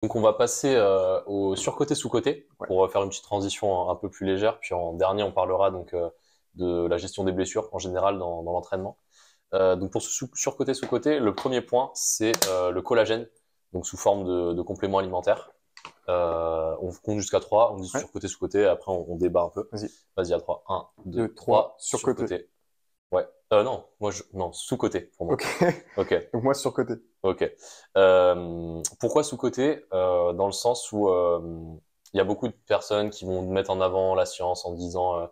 Donc on va passer au sur-côté sous-côté Ouais. pour faire une petite transition un peu plus légère. Puis en dernier, on parlera donc de la gestion des blessures en général dans l'entraînement. Donc pour ce sur-côté sous-côté, le premier point, c'est le collagène, donc sous forme de complément alimentaire. On compte jusqu'à 3, on dit Ouais. sur-côté sous-côté, après on débat un peu. Vas-y. Vas-y à 3. 1, 2, 2, 3, 3, sur côté. sur-côté. Ouais. Non, non, sous-côté pour moi. Ok. Ok. Donc moi sur côté. Ok. Pourquoi sous-coté? Dans le sens où il y a beaucoup de personnes qui vont mettre en avant la science en disant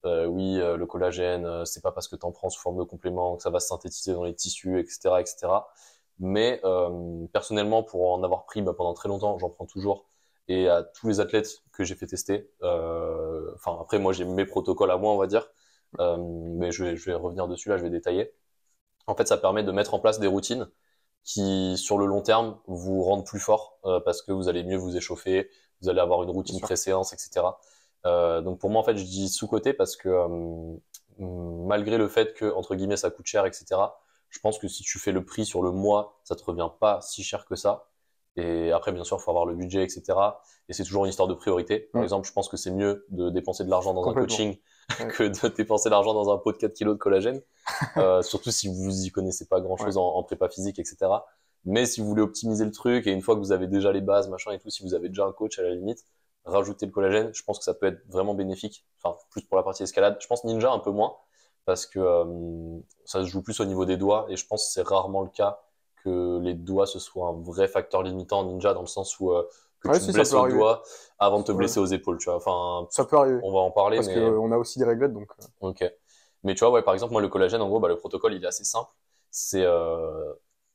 oui, le collagène, c'est pas parce que tu en prends sous forme de complément que ça va se synthétiser dans les tissus, etc., etc. Mais personnellement, pour en avoir pris pendant très longtemps, j'en prends toujours. Et à tous les athlètes que j'ai fait tester, enfin après moi j'ai mes protocoles à moi on va dire, mais je vais revenir dessus là, je vais détailler. En fait, ça permet de mettre en place des routines qui, sur le long terme, vous rendent plus fort parce que vous allez mieux vous échauffer, vous allez avoir une Bien routine sûr. pré-séance, etc. Donc pour moi, en fait, je dis sous-coté parce que malgré le fait que, entre guillemets, ça coûte cher, etc., je pense que si tu fais le prix sur le mois, ça te revient pas si cher que ça. Et après, bien sûr, il faut avoir le budget, etc. Et c'est toujours une histoire de priorité. Par Mm. exemple, je pense que c'est mieux de dépenser de l'argent dans un Complètement. coaching Ouais. que de dépenser l'argent dans un pot de 4 kilos de collagène. Surtout si vous y connaissez pas grand Ouais. chose en prépa physique, etc. Mais si vous voulez optimiser le truc et une fois que vous avez déjà les bases, machin et tout, si vous avez déjà un coach à la limite, rajouter le collagène, je pense que ça peut être vraiment bénéfique. Enfin, plus pour la partie escalade. Je pense ninja un peu moins parce que ça se joue plus au niveau des doigts et je pense que c'est rarement le cas que les doigts ce soit un vrai facteur limitant en ninja dans le sens où que Ouais, tu te si, ça blesses peut au arriver. doigt avant de te Ouais. blesser aux épaules, tu vois. Enfin, Ça peut arriver. on va en parler, Parce que mais on a aussi des réglettes, donc. ok. Mais tu vois, ouais, par exemple, moi, le collagène, en gros, le protocole, il est assez simple. C'est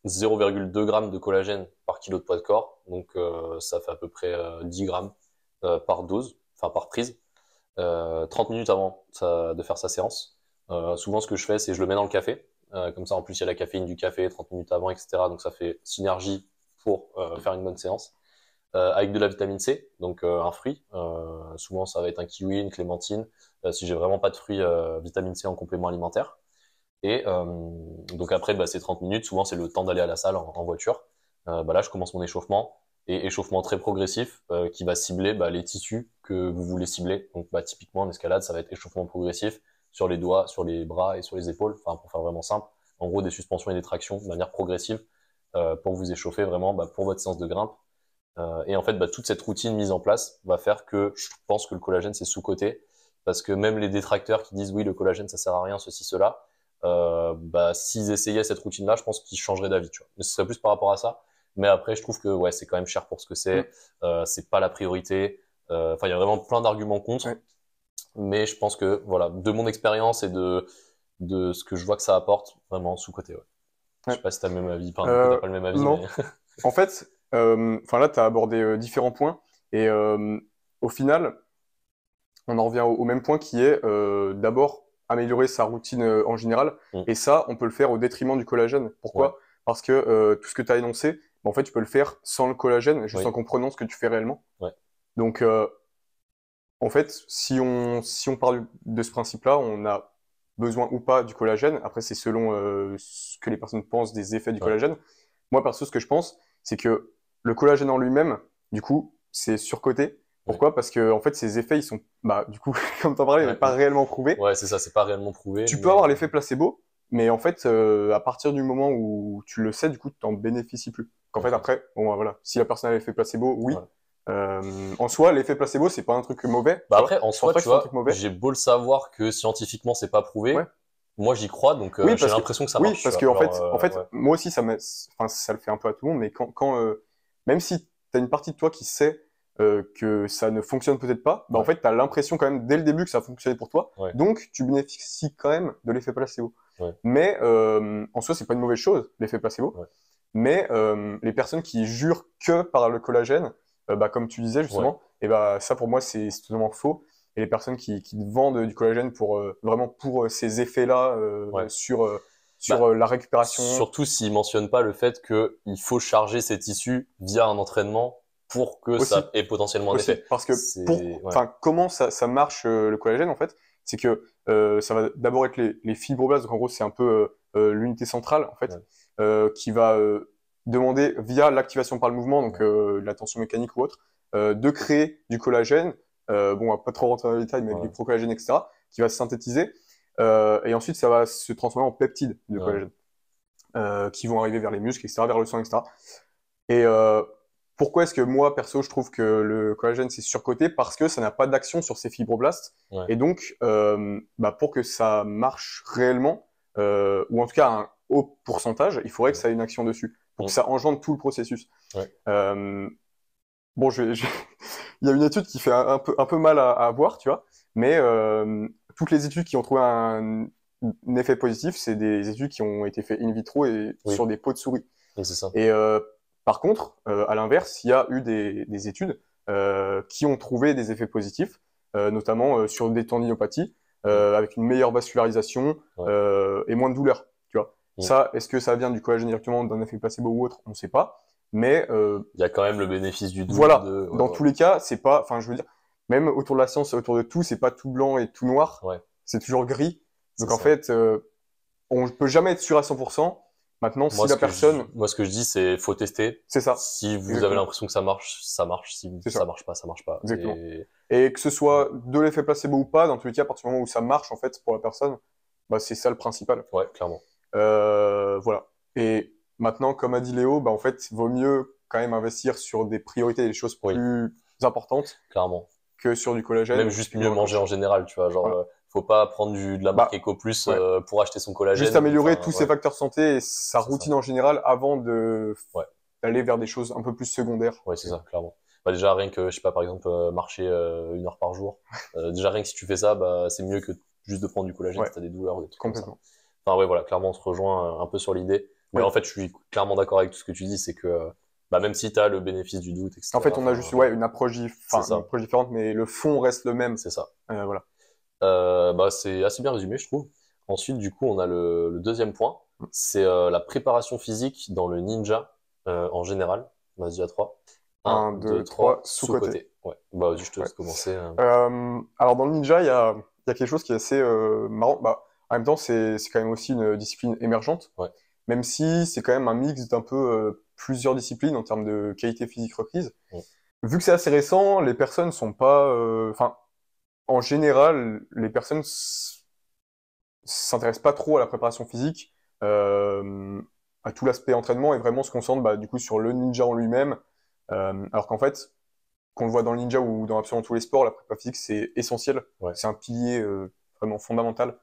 0,2 grammes de collagène par kilo de poids de corps. Donc, ça fait à peu près 10 grammes par dose, enfin par prise. 30 minutes avant de faire sa séance. Souvent, ce que je fais, c'est je le mets dans le café. Comme ça, en plus, il y a la caféine du café 30 minutes avant, etc. Donc, ça fait synergie pour faire une bonne séance. Avec de la vitamine C, donc un fruit. Souvent, ça va être un kiwi, une clémentine, si j'ai vraiment pas de fruits, vitamine C en complément alimentaire. Et donc après, c'est 30 minutes. Souvent, c'est le temps d'aller à la salle en voiture. Là, je commence mon échauffement et échauffement très progressif qui va cibler les tissus que vous voulez cibler. Donc, typiquement, en escalade, ça va être échauffement progressif sur les doigts, sur les bras et sur les épaules. Enfin, pour faire vraiment simple, en gros, des suspensions et des tractions de manière progressive pour vous échauffer vraiment pour votre séance de grimpe. Et en fait, toute cette routine mise en place va faire que je pense que le collagène, c'est sous-coté. Parce que même les détracteurs qui disent oui, le collagène, ça sert à rien, ceci, cela, s'ils essayaient cette routine-là, je pense qu'ils changeraient d'avis, tu vois. Mais ce serait plus par rapport à ça. Mais après, je trouve que ouais, c'est quand même cher pour ce que Mm. c'est pas la priorité. Enfin, il y a vraiment plein d'arguments contre. Ouais. Mais je pense que, voilà, de mon expérience et de ce que je vois que ça apporte, vraiment sous-coté, ouais. Je Ouais. sais pas si t'as le même avis. Enfin, du coup, t'as Euh, pas le même avis, mais non. En fait, enfin là, tu as abordé différents points. Et au final, on en revient au même point qui est d'abord améliorer sa routine en général. Mm. Et ça, on peut le faire au détriment du collagène. Ouais, Pourquoi? Parce que tout ce que tu as énoncé, en fait, tu peux le faire sans le collagène, juste en oui, comprenant ce que tu fais réellement. ouais, Donc, en fait, si on parle de ce principe-là, on a besoin ou pas du collagène. Après, c'est selon ce que les personnes pensent des effets du ouais. collagène. Moi, perso, ce que je pense, c'est que le collagène en lui-même, du coup, c'est surcoté. Ouais. Pourquoi? Parce que, en fait, ces effets, ils sont, du coup, comme t'en parlais, mais Ouais, pas réellement prouvés. ouais, c'est ça, c'est pas réellement prouvé, Tu peux mais avoir l'effet placebo, mais en fait, à partir du moment où tu le sais, du coup, tu t'en bénéficies plus. Qu'en fait, ok. après, bon, voilà, si la personne a l'effet placebo, oui. Ouais. En soi, l'effet placebo, c'est pas un truc mauvais, tu vois. Après, en Je pense soi, pas que tu ce soit un truc vois, mauvais. j'ai beau le savoir que scientifiquement c'est pas Ouais. prouvé, moi j'y crois, donc Oui, j'ai parce que, l'impression que ça oui, marche, tu parce vois. que Genre, en fait, ouais, moi aussi, enfin, ça le fait un peu à tout le monde, mais même si t'as une partie de toi qui sait que ça ne fonctionne peut-être pas, en ouais, fait, t'as l'impression quand même dès le début que ça a fonctionné pour toi, ouais, donc tu bénéficies quand même de l'effet placebo. ouais, Mais en soi, c'est pas une mauvaise chose, l'effet placebo. ouais, Mais les personnes qui jurent que par le collagène, comme tu disais ouais, justement, et ça pour moi c'est totalement faux. Et les personnes qui vendent du collagène pour vraiment pour ces effets-là ouais. sur la récupération. Surtout s'ils mentionnent pas le fait que il faut charger ces tissus via un entraînement pour que ça Aussi, ait potentiellement un aussi, effet. parce que C'est, ouais, enfin, comment ça marche le collagène en fait, c'est que ça va d'abord être les fibroblastes, donc en gros c'est un peu l'unité centrale en fait, ouais, qui va demander via l'activation par le mouvement, donc la tension mécanique ou autre, de créer du collagène, bon, on va pas trop rentrer dans les détails, mais Ouais. du procollagène, etc., qui va se synthétiser, et ensuite ça va se transformer en peptides de Ouais. collagène, qui vont arriver vers les muscles, etc., vers le sang, etc. Et pourquoi est-ce que moi, perso, je trouve que le collagène, c'est surcoté? Parce que ça n'a pas d'action sur ces fibroblastes. Ouais. Et donc, pour que ça marche réellement, ou en tout cas à un haut pourcentage, il faudrait que ça ait une action dessus, pour que ça engendre tout le processus. Ouais. Bon, il y a une étude qui fait un peu mal à voir, tu vois, mais toutes les études qui ont trouvé un effet positif, c'est des études qui ont été faites in vitro et Oui. sur des peaux de souris. Oui, c'est ça. Et par contre, à l'inverse, il y a eu des études qui ont trouvé des effets positifs, notamment sur des tendinopathies, avec une meilleure vascularisation et moins de douleur. Tu vois. Ça, est-ce que ça vient du collagène directement, d'un effet placebo ou autre? On ne sait pas. Mais il y a quand même le bénéfice du doute. voilà, dans tous les cas, c'est pas, enfin, je veux dire, même autour de la science, autour de tout, c'est pas tout blanc et tout noir. Ouais. C'est toujours gris. Donc en ça. fait, on ne peut jamais être sûr à 100%. Maintenant, si la personne. Moi, ce que je dis, c'est faut tester. C'est ça. Si vous Exactement. avez l'impression que ça marche, ça marche. Si ça marche pas, ça marche pas. Exactement. Et que ce soit de l'effet placebo ou pas, dans tous les cas, à partir du moment où ça marche, en fait, pour la personne, bah, c'est ça le principal. Ouais, clairement. Voilà. Et maintenant, comme a dit Léo, bah, en fait, vaut mieux quand même investir sur des priorités et des choses plus importantes. Clairement. Que sur du collagène. Même juste mieux manger en général, tu vois. Genre, voilà. Faut pas prendre de la marque Eco Plus pour acheter son collagène. Juste améliorer tous ces facteurs santé et sa routine en général avant d'aller vers des choses un peu plus secondaires. Ouais, c'est ça, clairement. Bah, déjà, rien que, je sais pas, par exemple, marcher 1 heure par jour. Déjà, rien que si tu fais ça, bah, c'est mieux que juste de prendre du collagène si t'as des douleurs ou des trucs comme ça. Enfin, ouais, voilà, clairement, on se rejoint un peu sur l'idée. Mais en fait, je suis clairement d'accord avec tout ce que tu dis, c'est que, bah, même si t'as le bénéfice du doute, etc. En fait, on a juste, une approche différente, mais le fond reste le même. C'est ça. Voilà. Bah, c'est assez bien résumé, je trouve. Ensuite, du coup, on a le deuxième point. C'est la préparation physique dans le ninja en général. Vas-y, à 3. 1, 2, 3, sous-côté. Ouais. Bah, vas-y, je te laisse commencer. Alors, dans le ninja, il y a quelque chose qui est assez marrant. Bah, en même temps, c'est quand même aussi une discipline émergente. Ouais. Même si c'est quand même un mix d'un peu plusieurs disciplines en termes de qualité physique requise. Ouais. Vu que c'est assez récent, les personnes sont pas... Enfin, en général, les personnes s'intéressent pas trop à la préparation physique, à tout l'aspect entraînement et vraiment se concentrent du coup sur le ninja en lui-même. Alors qu'en fait, qu'on le voit dans le ninja ou dans absolument tous les sports, la prépa physique c'est essentiel. Ouais. C'est un pilier vraiment fondamental.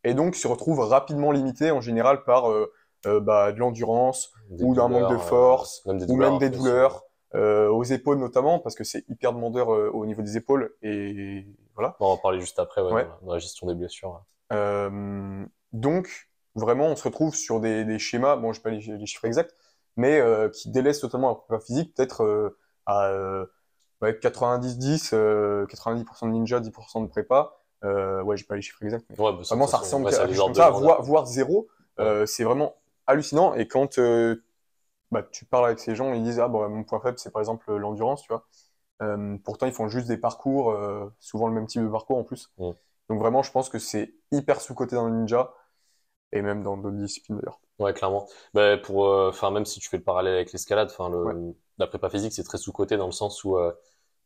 Et donc se retrouve rapidement limité en général par de l'endurance ou d'un manque de force ou même des douleurs. Aux épaules notamment, parce que c'est hyper demandeur au niveau des épaules, et voilà. On va en parler juste après, dans la gestion des blessures. Donc, vraiment, on se retrouve sur des schémas, bon, je sais pas les chiffres exacts, mais qui délaissent totalement la prépa physique, peut-être à 90-10, 90% de ninja, 10% de prépa. J'ai pas les chiffres exacts, mais vraiment, ça ressemble à quelque chose comme ça, voire zéro. C'est vraiment hallucinant, et quand tu parles avec ces gens, ils disent mon point faible c'est par exemple l'endurance, tu vois. Pourtant ils font juste des parcours, souvent le même type de parcours en plus. Donc vraiment je pense que c'est hyper sous-coté dans le ninja et même dans d'autres disciplines d'ailleurs. Ouais, clairement. Même si tu fais le parallèle avec l'escalade, la prépa physique c'est très sous-coté dans le sens où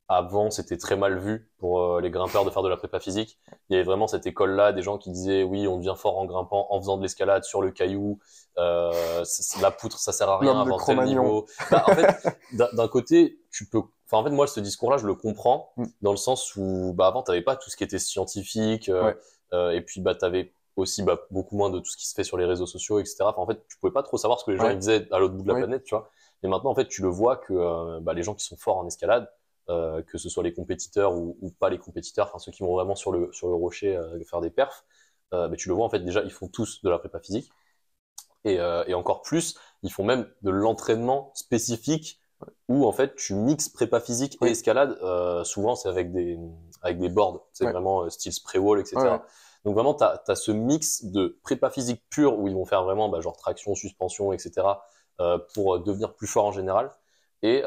avant c'était très mal vu pour les grimpeurs de faire de la prépa physique. Il y avait vraiment cette école-là, des gens qui disaient oui, on devient fort en grimpant, en faisant de l'escalade sur le caillou. La poutre, ça sert à rien avant tel niveau. En fait, d'un côté, en fait, moi, ce discours-là, je le comprends dans le sens où, avant, t'avais pas tout ce qui était scientifique, et puis, t'avais aussi, beaucoup moins de tout ce qui se fait sur les réseaux sociaux, etc. Enfin, en fait, tu pouvais pas trop savoir ce que les gens ils faisaient à l'autre bout de la planète, tu vois. Et maintenant, en fait, tu le vois que, les gens qui sont forts en escalade, que ce soit les compétiteurs ou pas les compétiteurs, enfin ceux qui vont vraiment sur le rocher faire des perfs, tu le vois en fait déjà ils font tous de la prépa physique et encore plus ils font même de l'entraînement spécifique où en fait tu mixes prépa physique et escalade. Souvent c'est avec des boards, c'est vraiment style spray wall, etc. Donc vraiment t'as ce mix de prépa physique pure où ils vont faire vraiment genre traction, suspension, etc. Pour devenir plus fort en général et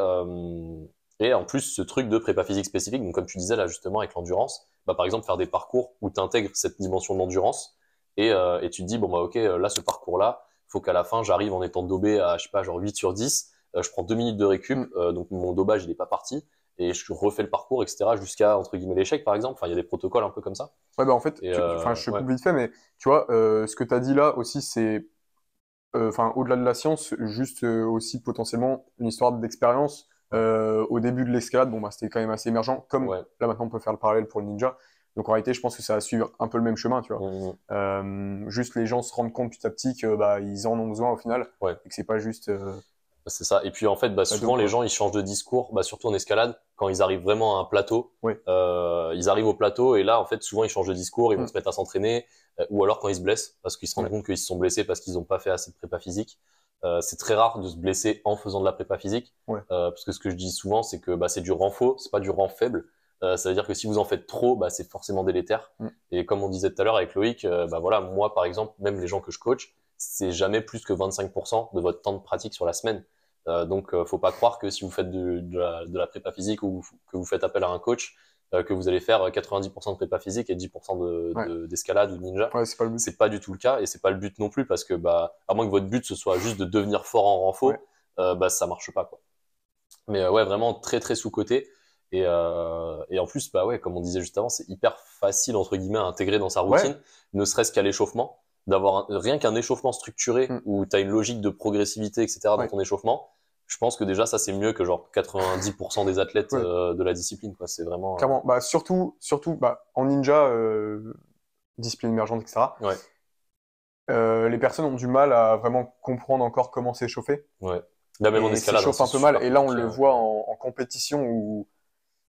en plus, ce truc de prépa physique spécifique, donc comme tu disais là justement avec l'endurance, par exemple faire des parcours où tu intègres cette dimension d'endurance et tu te dis ok, là ce parcours-là, faut qu'à la fin, j'arrive en étant dobé à, je sais pas, genre 8 sur 10. Je prends 2 minutes de récup, donc mon dobage, il est pas parti. Et je refais le parcours, etc. jusqu'à, entre guillemets, l'échec, par exemple. Enfin, il y a des protocoles un peu comme ça. Ouais, bah en fait, je coupe vite fait, mais tu vois, ce que tu as dit là aussi, c'est, au-delà de la science, juste aussi potentiellement une histoire d'expérience. Au début de l'escalade, bon, bah, c'était quand même assez émergent, comme là maintenant on peut faire le parallèle pour le ninja. Donc en réalité, je pense que ça va suivre un peu le même chemin, tu vois. Juste les gens se rendent compte petit à petit que bah, ils en ont besoin au final, et que c'est pas juste. C'est ça. Et puis en fait, bah, souvent les gens ils changent de discours, bah, surtout en escalade, quand ils arrivent vraiment à un plateau. Ils arrivent au plateau et là en fait souvent ils changent de discours, ils vont se mettre à s'entraîner, ou alors quand ils se blessent parce qu'ils se rendent compte qu'ils se sont blessés parce qu'ils n'ont pas fait assez de prépa physique. C'est très rare de se blesser en faisant de la prépa physique, parce que ce que je dis souvent c'est que bah, c'est du renfort, c'est pas du rang faible. Ça veut dire que si vous en faites trop, bah, c'est forcément délétère. Et comme on disait tout à l'heure avec Loïc, bah voilà, moi par exemple, même les gens que je coach, c'est jamais plus que 25% de votre temps de pratique sur la semaine. Donc, faut pas croire que si vous faites de la prépa physique ou que vous faites appel à un coach, que vous allez faire 90% de prépa physique et 10% d'escalade ou de ninja. Ouais, c'est pas le but. C'est pas du tout le cas et c'est pas le but non plus parce que, bah, à moins que votre but ce soit juste de devenir fort en renfort, bah, ça marche pas, quoi. Mais ouais, vraiment très très sous-coté. Et en plus, bah ouais, comme on disait juste avant, c'est hyper facile entre guillemets à intégrer dans sa routine, ne serait-ce qu'à l'échauffement, d'avoir rien qu'un échauffement structuré où tu as une logique de progressivité, etc. dans ton échauffement. Je pense que déjà ça c'est mieux que genre 90% des athlètes de la discipline, quoi. C'est vraiment. Clairement, bah surtout bah, en ninja, discipline émergente, etc. Les personnes ont du mal à vraiment comprendre encore comment s'échauffer. Là même en escalade, s'échauffe un peu mal. Et là on le voit en compétition où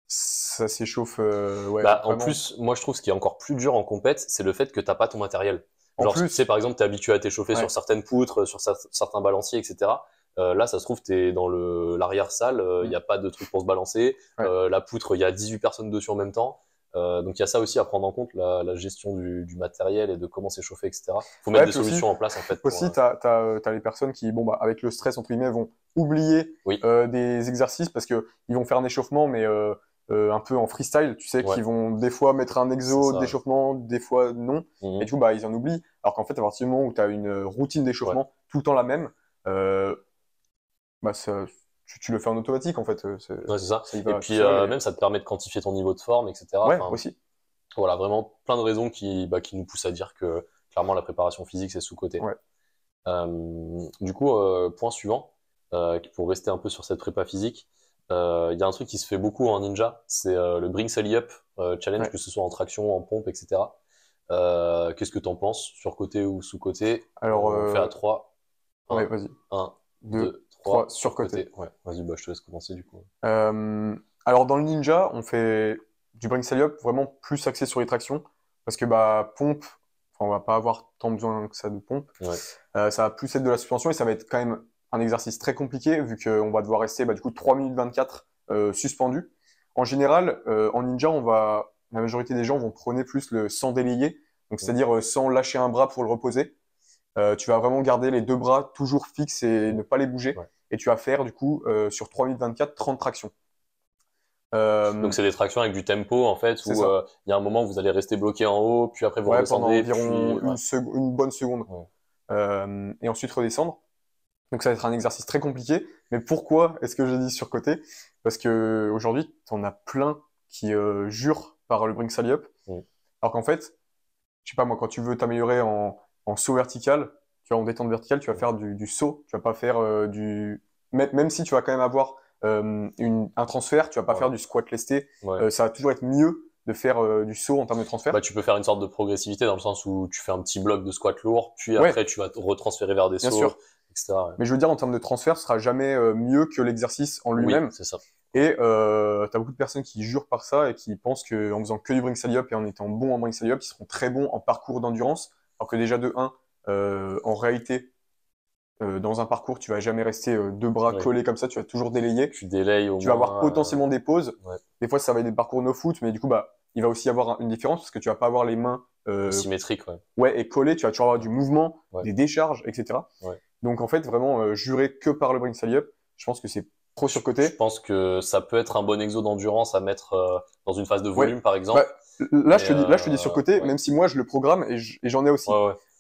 ça s'échauffe. En plus, moi je trouve ce qui est encore plus dur en compète, c'est le fait que t'as pas ton matériel. Genre, tu sais, par exemple, t'es habitué à t'échauffer sur certaines poutres, sur certains balanciers, etc. Là, ça se trouve, t'es dans l'arrière-salle, il n'y a pas de truc pour se balancer. La poutre, il y a 18 personnes dessus en même temps. Donc, il y a ça aussi à prendre en compte, la gestion du matériel et de comment s'échauffer, etc. Faut mettre des solutions en place, en fait. Aussi, t'as les personnes qui, bon, bah, avec le stress, entre guillemets, vont oublier des exercices parce que ils vont faire un échauffement, mais un peu en freestyle, tu sais, qui vont des fois mettre un exo d'échauffement, des fois non, et du coup, bah, ils en oublient. Alors qu'en fait, à partir du moment où tu as une routine d'échauffement tout le temps la même, bah, tu le fais en automatique, en fait. C'est ça. Et puis, même, ça te permet de quantifier ton niveau de forme, etc. Aussi. Voilà, vraiment plein de raisons qui nous poussent à dire que, clairement, la préparation physique, c'est sous-coté. Du coup, point suivant, pour rester un peu sur cette prépa physique, il y a un truc qui se fait beaucoup en ninja, c'est le Bring Sally Up challenge, que ce soit en traction, en pompe, etc. Qu'est-ce que t'en penses, sur côté ou sous côté? Alors, on fait à 3. Vas-y. 1, 2, 3, sur côté. Vas-y, bah, je te laisse commencer du coup. Alors dans le ninja, on fait du Bring Sally Up vraiment plus axé sur les tractions, parce que bah pompe, on va pas avoir tant besoin que ça de pompe. Ça va plus être de la suspension et ça va être quand même un exercice très compliqué vu qu'on va devoir rester du coup 3 minutes 24 suspendu. En général, en ninja, la majorité des gens vont prôner plus le sans délayer, donc c'est-à-dire sans lâcher un bras pour le reposer. Tu vas vraiment garder les deux bras toujours fixes et ne pas les bouger. Et tu vas faire du coup sur 3 minutes 24, 30 tractions. Donc c'est des tractions avec du tempo en fait, où il y a un moment où vous allez rester bloqué en haut, puis après vous redescendez. Pendant environ une bonne seconde. Et ensuite redescendre. Donc ça va être un exercice très compliqué. Mais pourquoi est-ce que j'ai dit surcoté? Parce que aujourd'hui, t'en as plein qui jurent par le Bring Sally Up. Alors qu'en fait, je sais pas moi, quand tu veux t'améliorer en saut vertical, tu vas en détente verticale, tu vas faire du saut. Tu vas pas faire même si tu vas quand même avoir un transfert, tu vas pas faire du squat lesté. Ça va toujours être mieux de faire du saut en termes de transfert. Bah, tu peux faire une sorte de progressivité dans le sens où tu fais un petit bloc de squat lourd, puis après tu vas te retransférer vers des sauts, etc. Mais je veux dire, en termes de transfert, ce sera jamais mieux que l'exercice en lui-même. C'est ça. Et t'as beaucoup de personnes qui jurent par ça et qui pensent qu'en faisant que du Bring Sally Up et en étant bon en Bring Sally Up, ils seront très bons en parcours d'endurance. Alors que déjà de 1, en réalité, dans un parcours, tu vas jamais rester deux bras collés comme ça, tu vas toujours délayer. Tu délayes au moins. Tu vas avoir potentiellement des pauses. Des fois, ça va être des parcours no foot, mais du coup, bah, il va aussi y avoir une différence parce que tu vas pas avoir les mains symétriques, et collées. Tu vas toujours avoir du mouvement, des décharges, etc. Donc en fait, vraiment jurer que par le Bring Sally Up, je pense que c'est trop surcoté. Je pense que ça peut être un bon exo d'endurance à mettre dans une phase de volume, par exemple. Là, je te dis surcoté, même si moi je le programme et j'en ai aussi.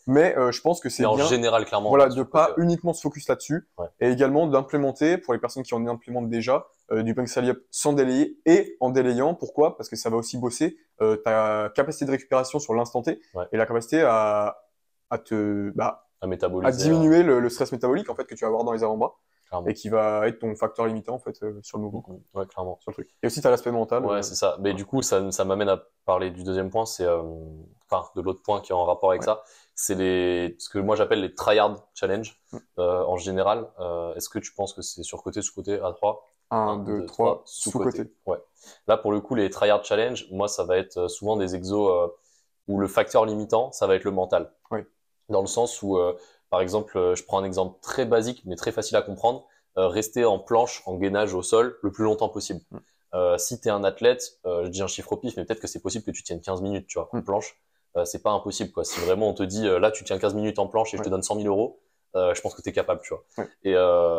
Mais je pense que c'est bien, en général, clairement, voilà, de pas uniquement se focus là-dessus, et également d'implémenter, pour les personnes qui en implémentent déjà, du bank salary up sans délayer et en délayant. Pourquoi? Parce que ça va aussi bosser ta capacité de récupération sur l'instant T et la capacité à métaboliser, à diminuer le stress métabolique en fait que tu vas avoir dans les avant-bras. Clairement. Et qui va être ton facteur limitant en fait sur le mouvement. Ouais, clairement. Sur le truc. Et aussi tu as l'aspect mental. Ouais, c'est ça. Mais du coup, ça m'amène à parler du deuxième point, c'est enfin de l'autre point qui est en rapport avec ça, c'est ce que moi j'appelle les tryhard challenge en général. Est-ce que tu penses que c'est surcoté, sous-coté à 3? 1, 2, 3, sous-coté. Ouais. Là pour le coup, les tryhard challenge, moi ça va être souvent des exos où le facteur limitant, ça va être le mental. Oui. Dans le sens où par exemple, je prends un exemple très basique mais très facile à comprendre, rester en planche, en gainage au sol le plus longtemps possible. Si tu es un athlète, je dis un chiffre au pif, mais peut-être que c'est possible que tu tiennes 15 minutes, tu vois, en planche. C'est pas impossible, quoi. Si vraiment on te dit, là, tu tiens 15 minutes en planche et je te donne 100 000 euros, je pense que tu es capable, tu vois. Et,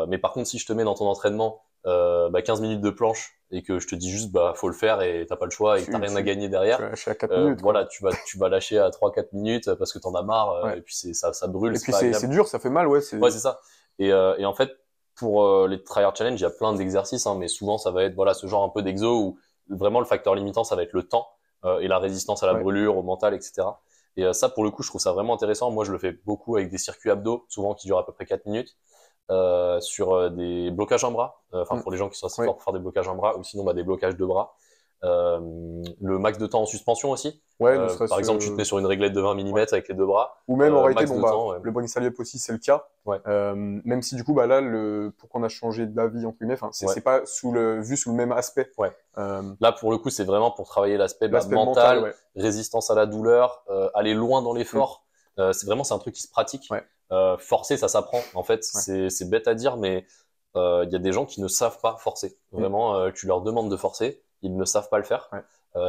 mais par contre, si je te mets dans ton entraînement 15 minutes de planche et que je te dis juste, faut le faire et t'as pas le choix et que t'as rien à gagner derrière, tu vas lâcher à 4 minutes, voilà, tu vas lâcher à 3-4 minutes parce que t'en as marre, et puis ça brûle. Et puis c'est dur, ça fait mal, ouais. Ouais, c'est ça. Et en fait, pour les tryhard challenge, il y a plein d'exercices, mais souvent ça va être voilà ce genre un peu d'exo où vraiment le facteur limitant ça va être le temps et la résistance à la brûlure, au mental, etc. Et ça pour le coup je trouve ça vraiment intéressant. Moi je le fais beaucoup avec des circuits abdos, souvent qui durent à peu près 4 minutes, sur des blocages en bras, pour les gens qui sont assez forts pour faire des blocages en bras, ou sinon des blocages de bras. Le max de temps en suspension aussi. Par exemple, tu te mets sur une réglette de 20 mm avec les deux bras. Ou même en réalité, le bank salary up aussi, c'est le cas. Même si du coup, là, pourquoi on a changé d'avis entre guillemets, c'est pas vu sous le même aspect. Là, pour le coup, c'est vraiment pour travailler l'aspect mental, résistance à la douleur, aller loin dans l'effort. C'est un truc qui se pratique. Forcer, ça s'apprend. En fait, c'est bête à dire, mais il y a des gens qui ne savent pas forcer. Vraiment, tu leur demandes de forcer, ils ne savent pas le faire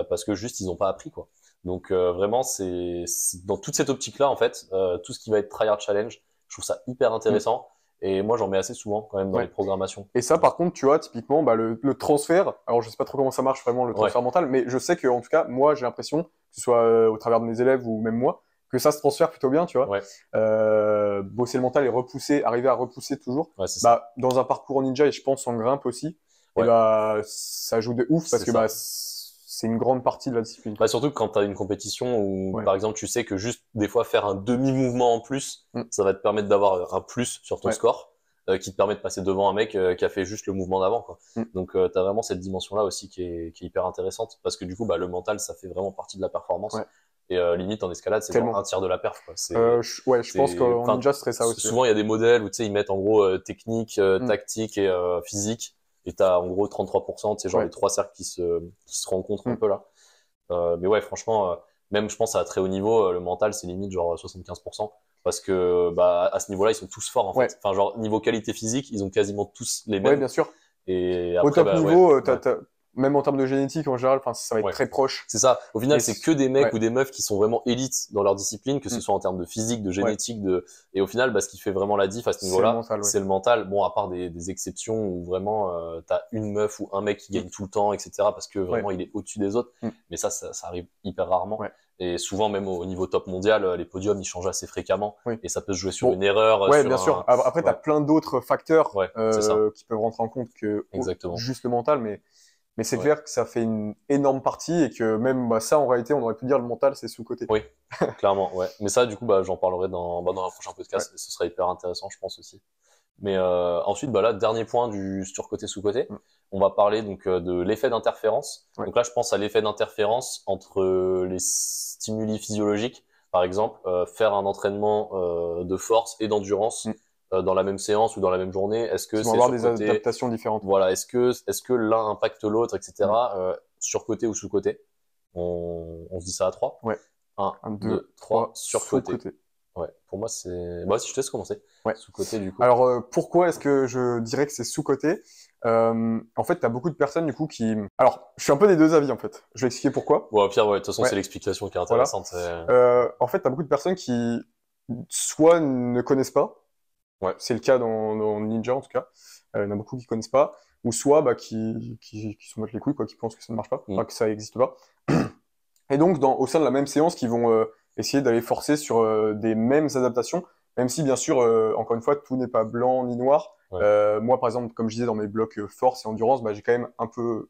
parce que juste ils n'ont pas appris, quoi. Donc vraiment, c'est dans toute cette optique-là, en fait, tout ce qui va être tryhard challenge, je trouve ça hyper intéressant. Et moi, j'en mets assez souvent quand même dans les programmations. Et ça, par contre, tu vois, typiquement, le transfert. Alors, je sais pas trop comment ça marche vraiment le transfert mental, mais je sais que en tout cas, moi, j'ai l'impression, que ce soit au travers de mes élèves ou même moi, que ça se transfère plutôt bien, tu vois. Bosser le mental et repousser, arriver à repousser toujours. Dans un parcours en ninja et je pense en grimpe aussi, et ça joue de ouf parce que c'est une grande partie de la discipline. Surtout quand tu as une compétition où, par exemple, tu sais que juste des fois faire un demi-mouvement en plus, ça va te permettre d'avoir un plus sur ton score, qui te permet de passer devant un mec qui a fait juste le mouvement d'avant, quoi. Donc, tu as vraiment cette dimension-là aussi qui est hyper intéressante parce que du coup, le mental, ça fait vraiment partie de la performance. Et limite en escalade, c'est genre un tiers de la perf, quoi. Je pense qu'en ninja, ce serait ça aussi. Souvent, il y a des modèles où ils mettent en gros technique, tactique et physique. Et t'as en gros 33%, c'est genre les trois cercles qui se rencontrent un peu là. Mais ouais, franchement, même je pense à très haut niveau, le mental c'est limite genre 75%. Parce que à ce niveau-là, ils sont tous forts en fait. Enfin, genre niveau qualité physique, ils ont quasiment tous les mêmes. Ouais, bien sûr. Et après, au top niveau, même en termes de génétique en général, ça va être très proche. C'est ça. Au final, c'est que des mecs ou des meufs qui sont vraiment élites dans leur discipline, que ce soit en termes de physique, de génétique, et au final, ce qui fait vraiment la diff à ce niveau-là, c'est le mental. Bon, à part des exceptions où vraiment t'as une meuf ou un mec qui gagne tout le temps, etc. parce que vraiment il est au-dessus des autres. Mais ça arrive hyper rarement. Et souvent, même au niveau top mondial, les podiums ils changent assez fréquemment et ça peut se jouer sur une erreur. Bien sûr. Après, t'as plein d'autres facteurs qui peuvent rentrer en compte que juste le mental, mais c'est clair que ça fait une énorme partie et que même ça, en réalité, on aurait pu dire le mental, c'est sous-côté. Oui, clairement, ouais. Mais ça, du coup, j'en parlerai dans un prochain podcast. Ce sera hyper intéressant, je pense aussi. Mais ensuite, là, dernier point du surcoté sous-côté, on va parler donc de l'effet d'interférence. Donc là, je pense à l'effet d'interférence entre les stimuli physiologiques. Par exemple, faire un entraînement de force et d'endurance dans la même séance ou dans la même journée, est-ce que c'est avoir des adaptations différentes. Voilà, est-ce que l'un impacte l'autre, etc. Surcoté ou sous-côté. On se dit ça à 3. 1, 2, 3, surcoté. Ouais, pour moi c'est. Si je te laisse commencer. Sous-côté du coup. Alors pourquoi est-ce que je dirais que c'est sous-côté? En fait, t'as beaucoup de personnes du coup qui. Alors, je suis un peu des deux avis en fait. Je vais expliquer pourquoi. Bon, Pierre, de toute façon, c'est l'explication qui est intéressante. En fait, t'as beaucoup de personnes qui soit ne connaissent pas. C'est le cas dans Ninja en tout cas. Il y en a beaucoup qui connaissent pas, ou soit qui s'en battent les couilles, qui pensent que ça ne marche pas, que ça n'existe pas. Et donc, au sein de la même séance, qui vont essayer d'aller forcer sur des mêmes adaptations, même si bien sûr, encore une fois, tout n'est pas blanc ni noir. Moi, par exemple, comme je disais dans mes blocs force et endurance, j'ai quand même un peu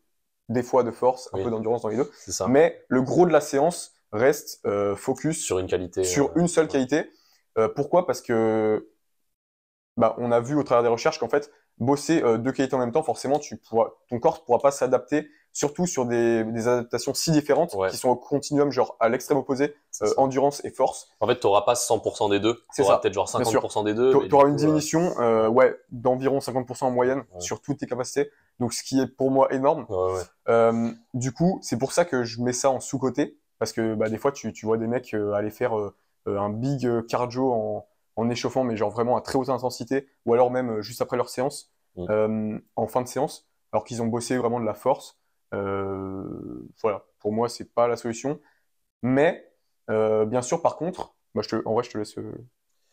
des fois de force, un peu d'endurance dans les deux. C'est ça. Mais le gros de la séance reste focus sur une qualité, sur une seule qualité. Pourquoi? Parce que on a vu au travers des recherches qu'en fait, bosser deux qualités en même temps, forcément, ton corps ne pourra pas s'adapter, surtout sur des adaptations si différentes qui sont au continuum, genre à l'extrême opposé, endurance et force. En fait, tu n'auras pas 100% des deux, tu auras peut-être genre 50% des deux. Tu auras une diminution d'environ 50% en moyenne sur toutes tes capacités, donc ce qui est pour moi énorme. Du coup, c'est pour ça que je mets ça en sous-côté, parce que des fois, tu vois des mecs aller faire un big cardio en échauffant, mais genre vraiment à très haute intensité, ou alors même juste après leur séance, en fin de séance, alors qu'ils ont bossé vraiment de la force. Voilà, pour moi, c'est pas la solution. Mais, bien sûr, par contre, en vrai, je te laisse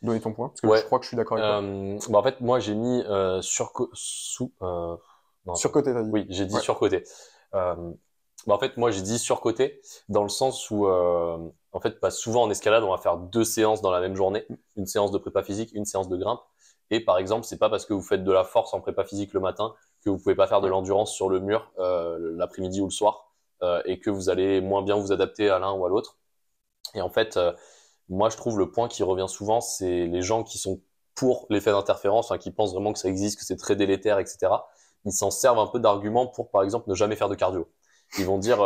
donner ton point, parce que je crois que je suis d'accord avec toi. En fait, moi, j'ai mis surcoté, t'as dit. Oui, j'ai dit surcoté. En fait, moi, j'ai dit surcoté dans le sens où, en fait, souvent en escalade, on va faire 2 séances dans la même journée, une séance de prépa physique, une séance de grimpe. Et par exemple, c'est pas parce que vous faites de la force en prépa physique le matin que vous pouvez pas faire de l'endurance sur le mur l'après-midi ou le soir, et que vous allez moins bien vous adapter à l'un ou à l'autre. Et en fait, moi, je trouve le point qui revient souvent, c'est les gens qui sont pour l'effet d'interférence, qui pensent vraiment que ça existe, que c'est très délétère, etc. Ils s'en servent un peu d'argument pour, par exemple, ne jamais faire de cardio. Ils vont dire,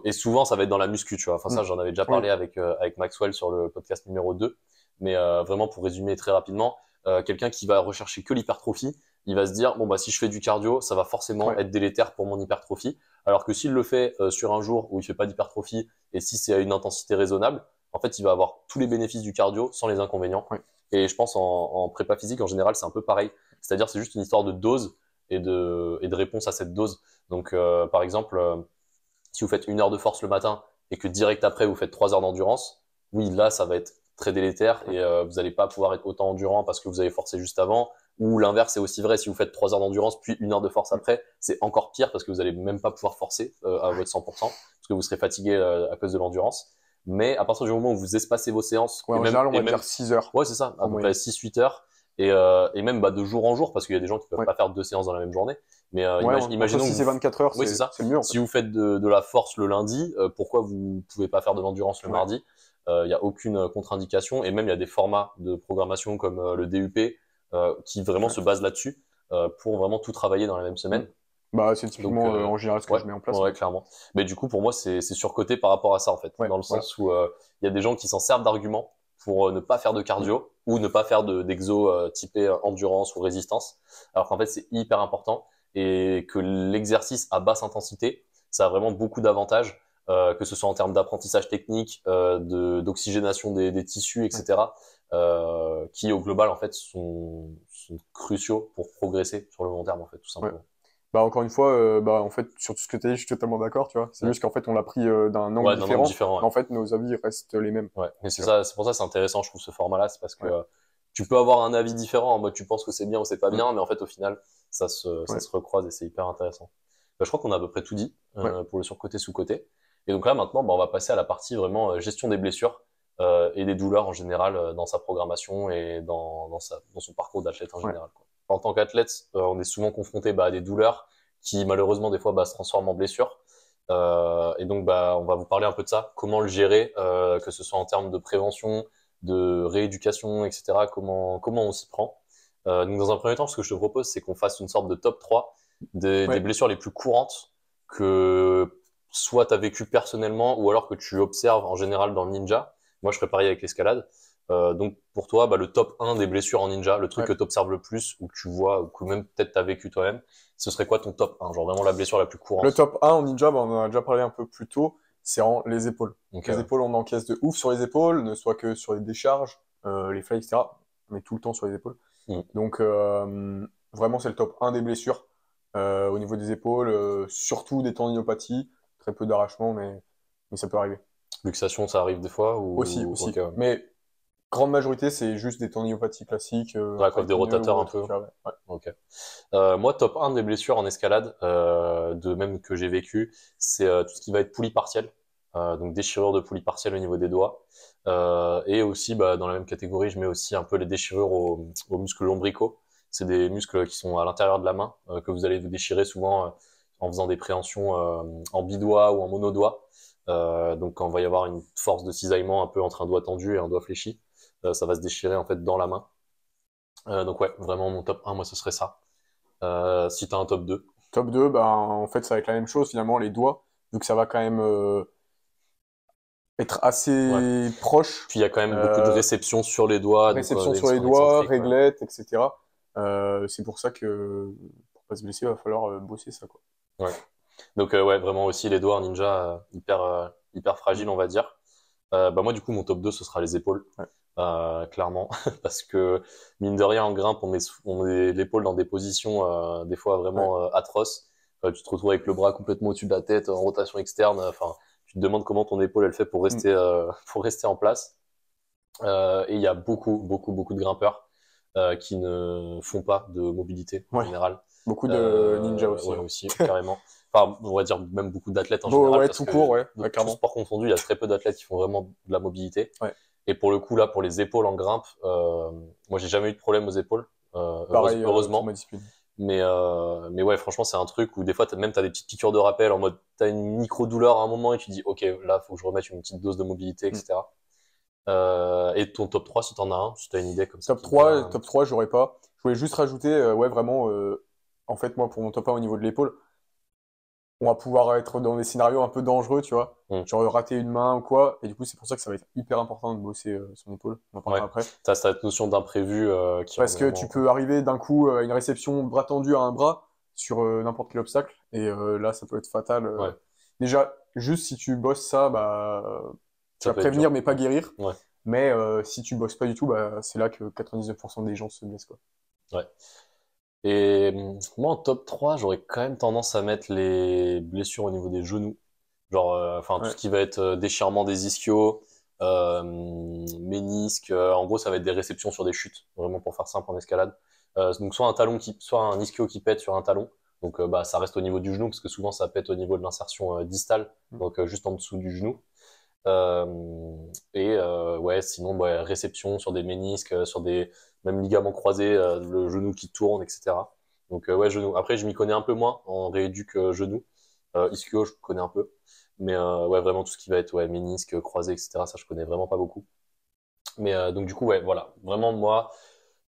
et souvent ça va être dans la muscu, tu vois. Enfin, ça, j'en avais déjà parlé avec Maxwell sur le podcast numéro 2. Mais vraiment, pour résumer très rapidement, quelqu'un qui va rechercher que l'hypertrophie, il va se dire, bon, si je fais du cardio, ça va forcément être délétère pour mon hypertrophie. Alors que s'il le fait sur un jour où il fait pas d'hypertrophie et si c'est à une intensité raisonnable, en fait, il va avoir tous les bénéfices du cardio sans les inconvénients. Et je pense en prépa physique, en général, c'est un peu pareil. C'est-à-dire, c'est juste une histoire de dose et de réponse à cette dose. Donc, par exemple, si vous faites 1 heure de force le matin et que direct après, vous faites 3 heures d'endurance, oui, là, ça va être très délétère et vous n'allez pas pouvoir être autant endurant parce que vous avez forcé juste avant. Ou l'inverse, c'est aussi vrai. Si vous faites 3 heures d'endurance puis 1 heure de force après, c'est encore pire parce que vous n'allez même pas pouvoir forcer à votre 100% parce que vous serez fatigué à cause de l'endurance. Mais à partir du moment où vous espacez vos séances, en général, on va dire 6 heures. Ouais, c'est ça, à peu près 6-8 heures. Et même de jour en jour, parce qu'il y a des gens qui peuvent pas faire 2 séances dans la même journée. Mais imaginons si c'est 24 heures, c'est mieux. Si vous faites de la force le lundi, pourquoi vous pouvez pas faire de l'endurance le mardi? Il y a aucune contre-indication. Et même il y a des formats de programmation comme le DUP qui vraiment se basent là-dessus pour vraiment tout travailler dans la même semaine. C'est typiquement en général ce que je mets en place. Ouais, clairement. Mais du coup, pour moi, c'est surcoté par rapport à ça, en fait. Dans le sens où il y a des gens qui s'en servent d'argument pour ne pas faire de cardio ou ne pas faire d'exo typé endurance ou résistance. Alors qu'en fait, c'est hyper important et que l'exercice à basse intensité, ça a vraiment beaucoup d'avantages, que ce soit en termes d'apprentissage technique, d'oxygénation des tissus, etc., qui au global, en fait, sont cruciaux pour progresser sur le long terme, en fait, tout simplement. Encore une fois, en fait, sur tout ce que tu as dit, je suis totalement d'accord, tu vois. C'est juste qu'en fait, on l'a pris d'un angle différent. En fait, nos avis restent les mêmes. Ouais, mais c'est pour ça, c'est intéressant, je trouve, ce format-là. C'est parce que tu peux avoir un avis différent en mode tu penses que c'est bien ou c'est pas bien, mais en fait, au final, ça se recroise et c'est hyper intéressant. Je crois qu'on a à peu près tout dit pour le surcoté, sous-côté. Et donc là, maintenant, on va passer à la partie vraiment gestion des blessures et des douleurs en général dans sa programmation et dans son parcours d'athlète en général, quoi. En tant qu'athlète, on est souvent confronté à des douleurs qui malheureusement des fois se transforment en blessures. Et donc on va vous parler un peu de ça, comment le gérer, que ce soit en termes de prévention, de rééducation, etc. Comment on s'y prend. Donc dans un premier temps, ce que je te propose, c'est qu'on fasse une sorte de top 3 des blessures les plus courantes que soit tu as vécu personnellement ou alors que tu observes en général dans le ninja. Moi, je ferais pareil avec l'escalade. Donc pour toi, le top 1 des blessures en ninja, le truc que tu observes le plus ou que tu vois ou que même peut-être tu as vécu toi-même, ce serait quoi ton top 1? Genre vraiment la blessure la plus courante. Le top 1 en ninja, on en a déjà parlé un peu plus tôt, c'est les épaules. Les épaules, on encaisse de ouf sur les épaules, ne soit que sur les décharges, les fly, etc. On est tout le temps sur les épaules. Donc vraiment, c'est le top 1 des blessures au niveau des épaules, surtout des tendinopathies, très peu d'arrachements, mais ça peut arriver. Luxation, ça arrive des fois ou... Aussi. Mais grande majorité, c'est juste des tendinopathies classiques. Comme des rotateurs un peu. Ok. Moi, top 1 des blessures en escalade, de même que j'ai vécu, c'est tout ce qui va être poulie partielle. Donc déchirure de poulie partielle au niveau des doigts. Et aussi, dans la même catégorie, je mets aussi un peu les déchirures aux muscles lombricaux. C'est des muscles qui sont à l'intérieur de la main, que vous allez vous déchirer souvent en faisant des préhensions en bidoigt ou en monodoigt. Donc quand il va y avoir une force de cisaillement un peu entre un doigt tendu et un doigt fléchi, ça va se déchirer en fait dans la main. Donc ouais, vraiment mon top 1, moi ce serait ça. Si t'as un top 2. Top 2, en fait ça va être la même chose finalement, les doigts, vu que ça va quand même être assez proche. Puis il y a quand même beaucoup de réception sur les doigts. Réception sur les doigts, réglettes, etc. C'est pour ça que pour pas se blesser, il va falloir bosser ça, quoi. Ouais. Donc ouais, vraiment aussi les doigts en ninja hyper fragiles, on va dire. Moi du coup mon top 2 ce sera les épaules. Ouais. Clairement, parce que mine de rien en grimpe on met l'épaule dans des positions des fois vraiment atroces. Tu te retrouves avec le bras complètement au-dessus de la tête en rotation externe. Enfin, tu te demandes comment ton épaule elle fait pour rester en place. Et il y a beaucoup de grimpeurs qui ne font pas de mobilité en général. Beaucoup de ninjas aussi. Ouais, aussi, carrément. Enfin, on va dire même beaucoup d'athlètes en général. Ouais, tout court, ouais. Tout sport confondu, il y a très peu d'athlètes qui font vraiment de la mobilité. Ouais. Et pour le coup, là, pour les épaules en grimpe, moi, j'ai jamais eu de problème aux épaules. Pareil, heureusement. Mais ouais, franchement, c'est un truc où des fois, t'as des petites piqûres de rappel en mode, t'as une micro-douleur à un moment et tu dis, OK, là, faut que je remette une petite dose de mobilité, etc. Et ton top 3, si t'en as un, si t'as une idée comme ça. Top 3, j'aurais pas. Je voulais juste rajouter, vraiment, en fait, moi, pour mon top 1 au niveau de l'épaule, on va pouvoir être dans des scénarios un peu dangereux, tu vois. Genre rater une main ou quoi. Et du coup, c'est pour ça que ça va être hyper important de bosser son épaule. On en parlera après. T'as cette notion d'imprévu Parce que tu peux arriver d'un coup à une réception bras tendu à un bras sur n'importe quel obstacle. Et là, ça peut être fatal. Déjà, juste si tu bosses ça, tu vas prévenir mais pas guérir. Ouais. Mais si tu bosses pas du tout, c'est là que 99% des gens se blessent, quoi. Ouais. Et moi, en top 3, j'aurais quand même tendance à mettre les blessures au niveau des genoux. Genre, tout ce qui va être déchirement des ischios, ménisques. En gros, ça va être des réceptions sur des chutes, vraiment pour faire simple en escalade. Donc soit un ischio qui pète sur un talon. Donc ça reste au niveau du genou parce que souvent ça pète au niveau de l'insertion distale, donc juste en dessous du genou. Sinon réception sur des ménisques, sur des même ligaments croisés, le genou qui tourne, etc. Donc genou. Après je m'y connais un peu moins en rééduque genou. Ischio je connais un peu, mais vraiment tout ce qui va être ménisque, croisé, etc. Ça je connais vraiment pas beaucoup. Mais donc du coup voilà, vraiment moi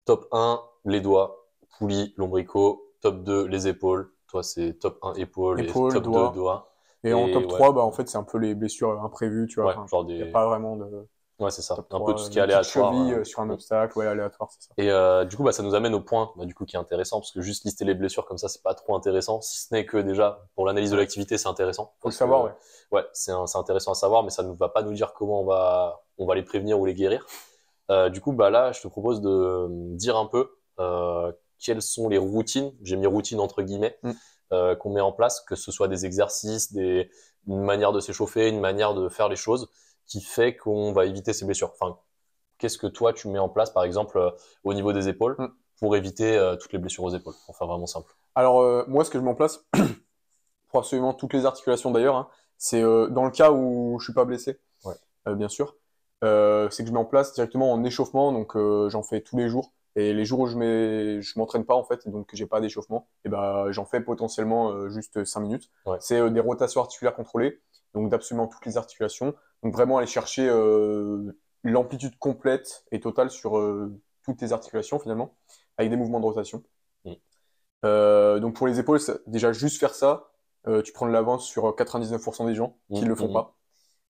top 1 les doigts, poulie, lombricaux, top 2 les épaules. Toi c'est top 1 épaules et top 2 doigts. Et en top 3, en fait, c'est un peu les blessures imprévues, tu vois. Il n'y a pas vraiment de. Ouais, c'est ça. Un peu tout ce qui est aléatoire. Cheville sur un obstacle, aléatoire, c'est ça. Et du coup, ça nous amène au point, du coup, qui est intéressant, parce que juste lister les blessures comme ça, c'est pas trop intéressant. Si ce n'est que déjà, pour l'analyse de l'activité, c'est intéressant. Faut le savoir, ouais. Ouais, c'est intéressant à savoir, mais ça ne va pas nous dire comment on va les prévenir ou les guérir. Du coup, là, je te propose de dire un peu quelles sont les routines, j'ai mis routine entre guillemets, qu'on met en place, que ce soit des exercices, une manière de s'échauffer, une manière de faire les choses qui fait qu'on va éviter ces blessures. Enfin, qu'est-ce que toi tu mets en place, par exemple, au niveau des épaules pour éviter toutes les blessures aux épaules, pour faire vraiment simple? Alors, moi, ce que je mets en place, pour absolument toutes les articulations d'ailleurs, hein, c'est dans le cas où je suis pas blessé, bien sûr, c'est que je mets en place directement en échauffement, donc j'en fais tous les jours. Et les jours où je m'entraîne pas en fait, et donc que j'ai pas d'échauffement, et j'en fais potentiellement juste 5 minutes. C'est des rotations articulaires contrôlées, donc d'absolument toutes les articulations. Donc vraiment aller chercher l'amplitude complète et totale sur toutes les articulations finalement, avec des mouvements de rotation. Donc pour les épaules, déjà juste faire ça, tu prends de l'avance sur 99% des gens qui le font pas.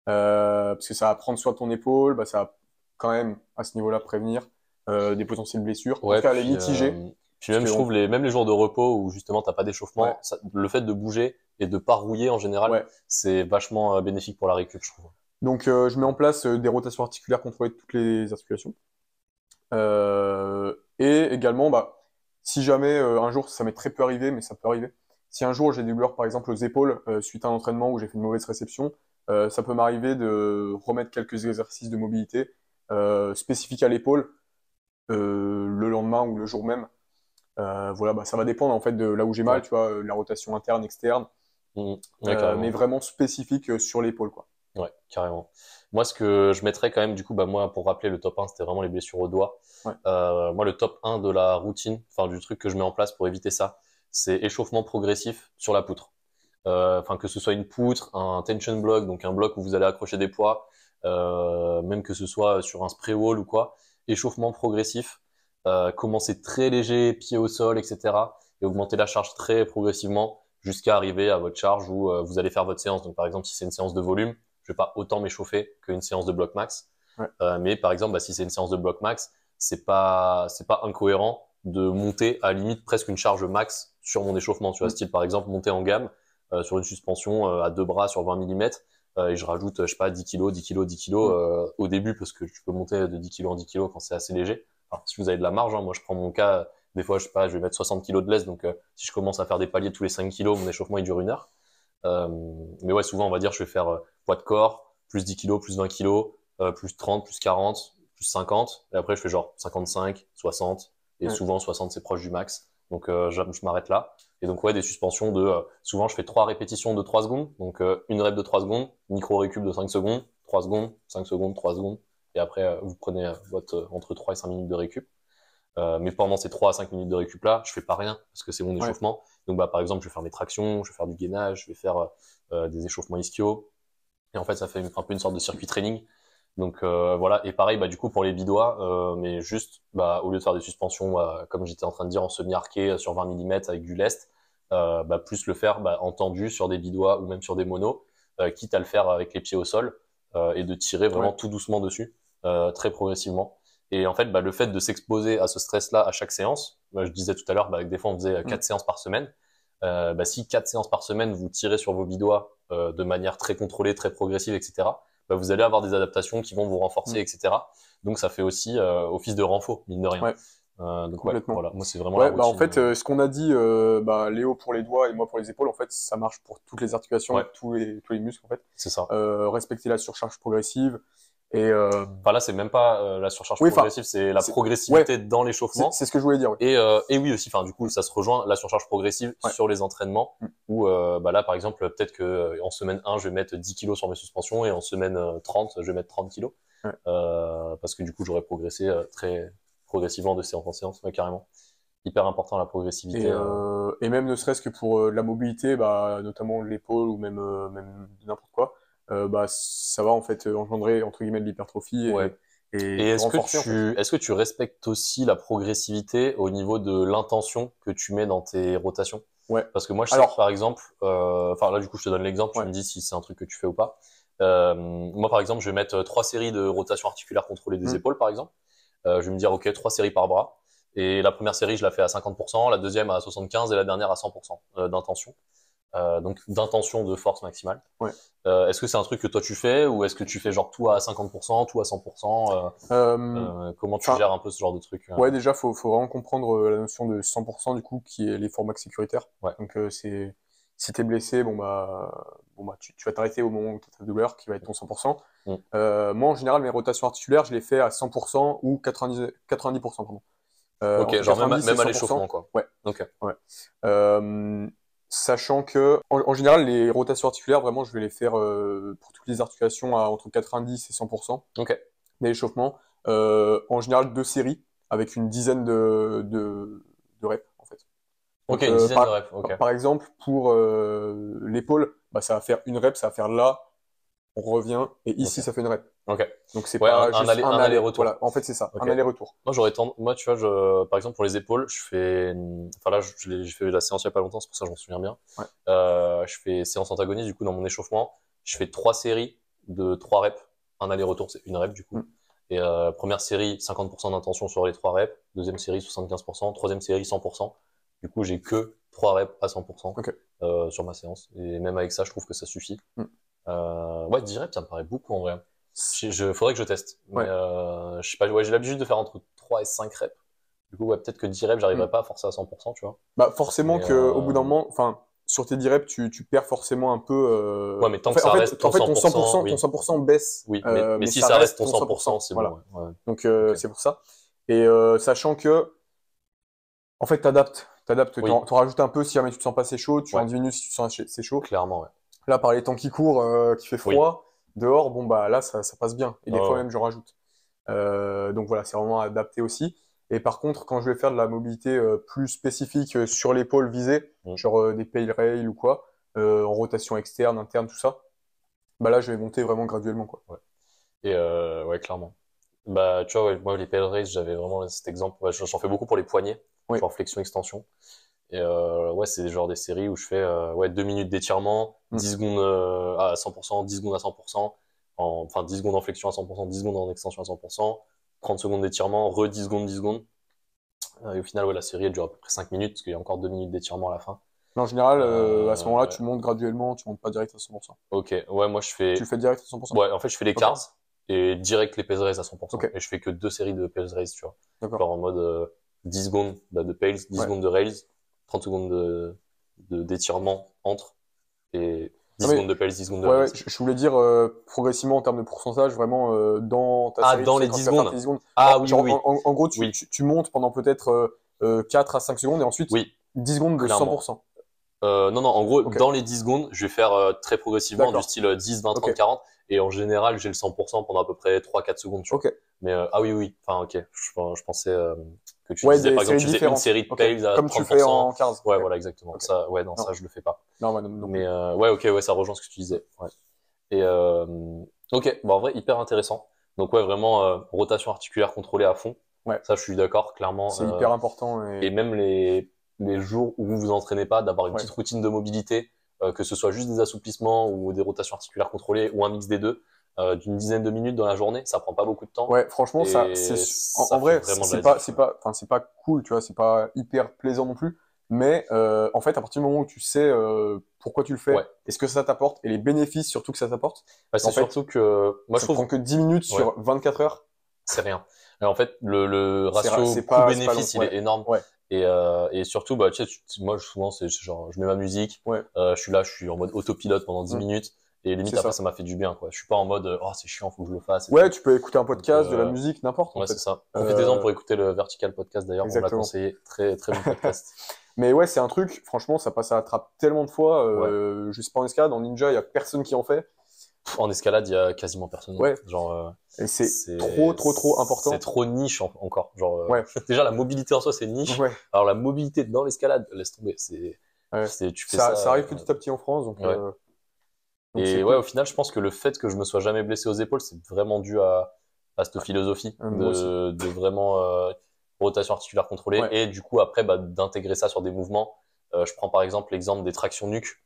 Parce que ça va prendre soin de ton épaule, ça va quand même à ce niveau-là prévenir des potentielles blessures, en tout cas les mitiger. Puis même, je trouve même les jours de repos où justement t'as pas d'échauffement, le fait de bouger et de pas rouiller en général, c'est vachement bénéfique pour la récup, je trouve. Donc je mets en place des rotations articulaires contrôlées de toutes les articulations. Et également, si jamais un jour, ça m'est très peu arrivé, mais ça peut arriver. Si un jour j'ai des douleurs par exemple aux épaules suite à un entraînement où j'ai fait une mauvaise réception, ça peut m'arriver de remettre quelques exercices de mobilité spécifiques à l'épaule le lendemain ou le jour même. Ça va dépendre en fait de là où j'ai mal, tu vois, la rotation interne, externe, mais vraiment spécifique sur l'épaule, quoi. Ouais, carrément. Moi, ce que je mettrais quand même, du coup, bah, moi, pour rappeler, le top 1, c'était vraiment les blessures au doigt. Ouais. Moi, le top 1 de la routine, enfin, du truc que je mets en place pour éviter ça, c'est échauffement progressif sur la poutre. Enfin, que ce soit une poutre, un tension block, donc un bloc où vous allez accrocher des poids, même que ce soit sur un spray wall ou quoi, échauffement progressif, commencer très léger, pied au sol, etc. et augmenter la charge très progressivement jusqu'à arriver à votre charge où vous allez faire votre séance. Donc, par exemple, si c'est une séance de volume, je vais pas autant m'échauffer qu'une séance de bloc max. Ouais. Mais par exemple, bah, si c'est une séance de bloc max, c'est pas incohérent de monter à limite presque une charge max sur mon échauffement. Tu vois, style par exemple monter en gamme sur une suspension à 2 bras sur 20 mm et je rajoute, je sais pas, 10 kg, 10 kg, 10 kg au début parce que tu peux monter de 10 kg en 10 kg quand c'est assez léger. Alors, si vous avez de la marge, hein, moi je prends mon cas, des fois je sais pas, je vais mettre 60 kg de laisse, donc si je commence à faire des paliers tous les 5 kg, mon échauffement il dure 1 heure. Mais ouais, souvent on va dire je vais faire poids de corps, plus 10 kg, plus 20 kg, plus 30, plus 40, plus 50, et après je fais genre 55, 60, et souvent 60 c'est proche du max. Donc je m'arrête là. Et donc ouais, des suspensions de souvent je fais 3 répétitions de 3 secondes, donc une rep de 3 secondes, micro récup de 5 secondes, 3 secondes, 5 secondes, 3 secondes, et après vous prenez votre entre 3 et 5 minutes de récup. Mais pendant ces 3 à 5 minutes de récup là, je fais pas rien parce que c'est mon échauffement. Donc bah par exemple, je vais faire mes tractions, je vais faire du gainage, je vais faire des échauffements ischio. Et en fait, ça fait un peu une sorte de circuit training. Donc voilà, et pareil bah du coup pour les bidois, mais juste bah au lieu de faire des suspensions comme j'étais en train de dire en semi-arqué sur 20 mm avec du lest, bah plus le faire bah, en tendu sur des bidois ou même sur des monos, quitte à le faire avec les pieds au sol et de tirer vraiment tout doucement dessus, très progressivement. Et en fait, bah, le fait de s'exposer à ce stress-là à chaque séance, bah, je disais tout à l'heure bah, que des fois on faisait 4 séances par semaine. Bah, si 4 séances par semaine vous tirez sur vos bidois de manière très contrôlée, très progressive, etc., bah, vous allez avoir des adaptations qui vont vous renforcer, etc. Donc ça fait aussi office de renfort, mine de rien. Ouais. Donc ouais, voilà, moi c'est vraiment la routine. Bah en fait, ce qu'on a dit, bah, Léo pour les doigts et moi pour les épaules, en fait, ça marche pour toutes les articulations, tous les muscles, en fait. C'est ça. Respecter la surcharge progressive. Et enfin là, c'est même pas la surcharge progressive, c'est la progressivité dans l'échauffement. C'est ce que je voulais dire. Et oui aussi, enfin du coup, ça se rejoint la surcharge progressive sur les entraînements. Où bah là, par exemple, peut-être que en semaine 1, je vais mettre 10 kg sur mes suspensions et en semaine 30, je vais mettre 30 kg. Parce que du coup, j'aurais progressé très progressivement de séance en séance, carrément. Hyper important la progressivité. Et même ne serait-ce que pour la mobilité, bah, notamment l'épaule ou même n'importe quoi, bah, ça va en fait engendrer entre guillemets de l'hypertrophie. Et est-ce que tu respectes aussi la progressivité au niveau de l'intention que tu mets dans tes rotations? Ouais. Parce que moi, je sais que, par exemple, enfin là, du coup, je te donne l'exemple, tu me dis si c'est un truc que tu fais ou pas. Moi, par exemple, je vais mettre 3 séries de rotation articulaire contrôlée des épaules, par exemple. Je vais me dire, OK, 3 séries par bras. Et la première série, je la fais à 50%, la deuxième à 75% et la dernière à 100% d'intention. Donc d'intention de force maximale. Est-ce que c'est un truc que toi tu fais ou est-ce que tu fais genre tout à 50%, tout à 100% comment tu gères un peu ce genre de truc Ouais, déjà, faut vraiment comprendre la notion de 100% du coup, qui est l'effort max sécuritaire. Donc c'est si t'es blessé, bon bah tu vas t'arrêter au moment où t'as ta douleur, qui va être ton 100%. Moi, en général, mes rotations articulaires, je les fais à 100% ou 90%, pardon. Ok, genre même à l'échauffement, quoi. Ouais. Ok. Ouais. Sachant que, en général, les rotations articulaires, vraiment, je vais les faire pour toutes les articulations à entre 90 et 100% d'échauffement. En général, 2 séries avec une dizaine de reps, en fait. Donc, une dizaine de reps. Par exemple, pour l'épaule, bah, ça va faire une rep, ça va faire là, on revient, et ici, ça fait une rep. Donc c'est pas juste un aller-retour. Voilà. En fait, c'est ça, un aller-retour. Moi, tu vois, par exemple, pour les épaules, je fais, enfin là, j'ai fait la séance il y a pas longtemps, c'est pour ça que je m'en souviens bien. Je fais séance antagoniste, du coup, dans mon échauffement, je fais 3 séries de 3 reps. Un aller-retour, c'est une rep, du coup. Et première série, 50% d'intention sur les 3 reps. Deuxième série, 75%. Troisième série, 100%. Du coup, j'ai que 3 reps à 100% sur ma séance. Et même avec ça, je trouve que ça suffit. Ouais, 10 reps, ça me paraît beaucoup en vrai. Faudrait que je teste. Mais, je sais pas, j'ai l'habitude de faire entre 3 et 5 reps. Du coup, peut-être que 10 reps, j'arriverai pas à forcer à 100%, tu vois. Bah, forcément au bout d'un moment, enfin, sur tes 10 reps, tu perds forcément un peu. Ouais, mais tant que ça reste ton 100%, ton 100% baisse. Oui, mais si ça reste ton 100%, c'est bon. Ouais. Donc, c'est pour ça. Et sachant que, en fait, t'adaptes, t'en rajoutes un peu si jamais tu te sens pas c'est chaud, tu en diminues si tu te sens c'est chaud. Clairement, ouais. Là, par les temps qui courent, qu'il fait froid, Dehors, bon, bah là, ça passe bien. Et des fois même, je rajoute. Donc voilà, c'est vraiment adapté aussi. Et par contre, quand je vais faire de la mobilité plus spécifique sur l'épaule visée, genre des pale rails ou quoi, en rotation externe, interne, tout ça, bah là, je vais monter vraiment graduellement, quoi. Ouais. Et ouais, clairement. Bah, tu vois, ouais, moi, les pale raise, j'avais vraiment cet exemple. Ouais, j'en fais beaucoup pour les poignets, genre flexion-extension. Et ouais, c'est genre des séries où je fais ouais, 2 minutes d'étirement, 10 secondes à 100%, 10 secondes à 100%, enfin 10 secondes en flexion à 100%, 10 secondes en extension à 100%, 30 secondes d'étirement, 10 secondes, 10 secondes. Et au final, ouais, la série, elle dure à peu près 5 minutes, parce qu'il y a encore 2 minutes d'étirement à la fin. Mais en général, à ce moment-là, tu montes graduellement, tu montes pas direct à 100%. Ok, ouais, moi je fais... Tu le fais direct à 100%? Ouais, en fait, je fais les cars et direct les pèse raise à 100%. Okay. Et je fais que 2 séries de pèse raise, tu vois. Genre en mode 10 secondes de pales, 10 secondes de rails, 30 secondes d'étirement entre et 10 secondes de pales, 10 secondes de rails. Je voulais dire progressivement en termes de pourcentage, vraiment dans ta série. Dans les 10 secondes. Genre, oui. En gros, tu montes pendant peut-être 4 à 5 secondes et ensuite 10 secondes de clairement. 100%. Non, en gros, dans les 10 secondes, je vais faire très progressivement du style 10, 20, 30, 40. Et en général, j'ai le 100% pendant à peu près 3-4 secondes. Tu vois. Mais oui. Enfin, ok. Je pensais que tu disais, par exemple, tu faisais une série de pales à 30%. Comme tu fais en 15. Ouais, voilà, exactement. Ça, ouais, non, ça, je le fais pas. Non. Mais ouais, ok, ouais, ça rejoint ce que tu disais. Ouais. Et ok, bon, en vrai, hyper intéressant. Donc ouais, vraiment rotation articulaire contrôlée à fond. Ouais. Ça, je suis d'accord, clairement. C'est hyper important. Et même les jours où vous vous entraînez pas, d'avoir une petite routine de mobilité, que ce soit juste des assouplissements ou des rotations articulaires contrôlées ou un mix des deux, d'une dizaine de minutes dans la journée, ça prend pas beaucoup de temps. Ouais, franchement, en vrai, c'est pas cool, tu vois, c'est pas hyper plaisant non plus. Mais en fait, à partir du moment où tu sais pourquoi tu le fais, et ce que ça t'apporte, et les bénéfices surtout que ça t'apporte, c'est surtout que moi je trouve que 10 minutes sur 24 heures, c'est rien. Et en fait, le ratio coût-bénéfice, il est énorme. Et surtout, bah, tu sais, moi, souvent, c'est genre, je mets ma musique, je suis là, je suis en mode autopilote pendant 10 minutes, et limite, après, ça m'a fait du bien, quoi. Je suis pas en mode, oh, c'est chiant, faut que je le fasse. Ouais, tu peux écouter un podcast, de la musique, n'importe. Ouais, c'est ça. Profitez-en pour écouter le Vertical Podcast, d'ailleurs, on l'a conseillé. Très, très bon podcast. Mais ouais, c'est un truc, franchement, ça passe à la trappe tellement de fois. Je sais pas en escalade, en ninja, il y a personne qui en fait. En escalade, il y a quasiment personne. Ouais. Genre, et c'est trop important. C'est trop niche encore. Genre, déjà, la mobilité en soi, c'est niche. Alors, la mobilité dans l'escalade, laisse tomber. Tu fais ça. Ça arrive petit à petit en France. Donc, et ouais, au final, je pense que le fait que je me sois jamais blessé aux épaules, c'est vraiment dû à cette philosophie de vraiment rotation articulaire contrôlée. Et du coup, après, bah, d'intégrer ça sur des mouvements. Je prends par exemple l'exemple des tractions nuque.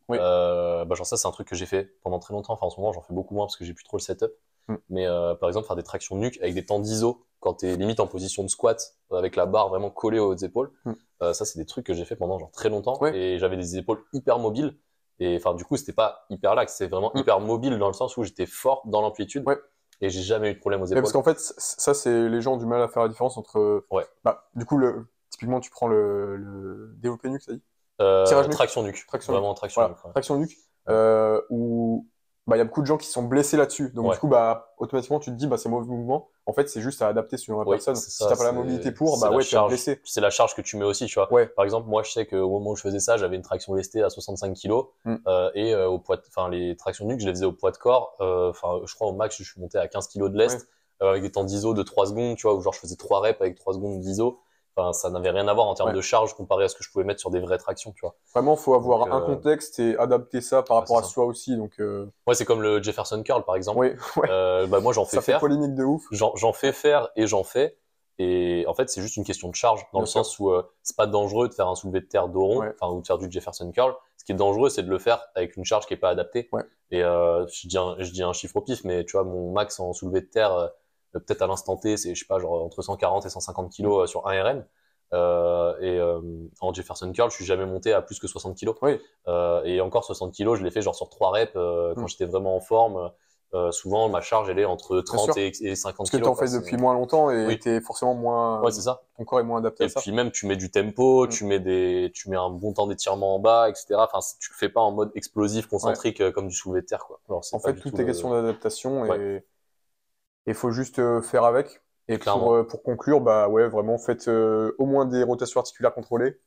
Genre ça, c'est un truc que j'ai fait pendant très longtemps. Enfin, en ce moment, j'en fais beaucoup moins parce que j'ai plus trop le setup. Mais par exemple, faire des tractions nuque avec des temps d'ISO quand t'es limite en position de squat avec la barre vraiment collée aux épaules. Ça, c'est des trucs que j'ai fait pendant genre très longtemps. Et j'avais des épaules hyper mobiles. Et enfin, du coup, c'était pas hyper lax, c'est vraiment hyper mobile dans le sens où j'étais fort dans l'amplitude. Et j'ai jamais eu de problème aux épaules. Parce qu'en fait, ça, c'est les gens ont du mal à faire la différence entre. Bah, du coup, typiquement, tu prends le développé nuque, ça dit traction nuque. Vraiment traction nuque. Traction nuque, où bah, y a beaucoup de gens qui sont blessés là-dessus. Donc, du coup, bah, automatiquement, tu te dis, bah, c'est mauvais mouvement. En fait, c'est juste à adapter selon la personne. Si t'as pas la mobilité pour, bah, tu es blessé. C'est la charge que tu mets aussi, tu vois. Par exemple, moi, je sais qu'au moment où je faisais ça, j'avais une traction lestée à 65 kg. Et au poids, enfin, les tractions nuque, je les faisais au poids de corps. Enfin, je crois au max, je suis monté à 15 kg de lest, avec des temps d'ISO de 3 secondes, tu vois, où genre, je faisais 3 reps avec 3 secondes d'ISO. Enfin, ça n'avait rien à voir en termes de charge comparé à ce que je pouvais mettre sur des vraies tractions, tu vois. Vraiment, faut avoir un contexte et adapter ça par rapport à soi aussi. Donc, ouais, c'est comme le Jefferson Curl, par exemple. Bah, moi, j'en fais faire. Ça fait polémique de ouf. J'en fais faire et j'en fais. Et en fait, c'est juste une question de charge, dans le sens où c'est pas dangereux de faire un soulevé de terre dos rond, enfin, ou de faire du Jefferson Curl. Ce qui est dangereux, c'est de le faire avec une charge qui est pas adaptée. Et je dis un chiffre au pif, mais tu vois, mon max en soulevé de terre, peut-être à l'instant T, c'est, je sais pas, genre entre 140 et 150 kg sur 1 RM. En Jefferson Curl, je suis jamais monté à plus que 60 kg. Et encore 60 kg, je l'ai fait genre sur 3 reps quand j'étais vraiment en forme. Souvent, ma charge, elle est entre 30 et 50 kg. Parce que tu en fais depuis moins longtemps et t'es forcément moins. Ouais, c'est ça. Ton corps est moins adapté à ça. Et puis même, tu mets du tempo, tu mets un bon temps d'étirement en bas, etc. Enfin, tu le fais pas en mode explosif, concentrique, comme du soulevé de terre, quoi. Alors, en fait, tout est question d'adaptation et il faut juste faire avec. Et pour conclure, bah ouais, vraiment, faites au moins des rotations articulaires contrôlées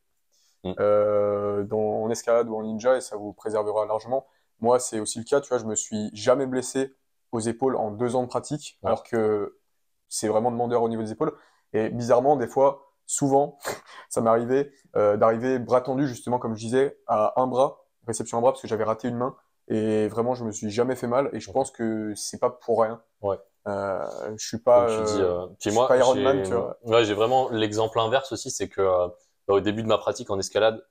en escalade ou en ninja et ça vous préservera largement. moi, c'est aussi le cas. Tu vois, je me suis jamais blessé aux épaules en 2 ans de pratique, alors que c'est vraiment demandeur au niveau des épaules. Et bizarrement, des fois, souvent, ça m'arrivait d'arriver bras tendu, justement, comme je disais, à un bras, réception un bras, parce que j'avais raté une main. Et vraiment, je me suis jamais fait mal. Et je pense que c'est pas pour rien. Ouais. Je suis pas, Comme tu dis, puis je suis moi, pas Iron Man, tu vois. Ouais, j'ai vraiment l'exemple inverse aussi, c'est que au début de ma pratique en escalade,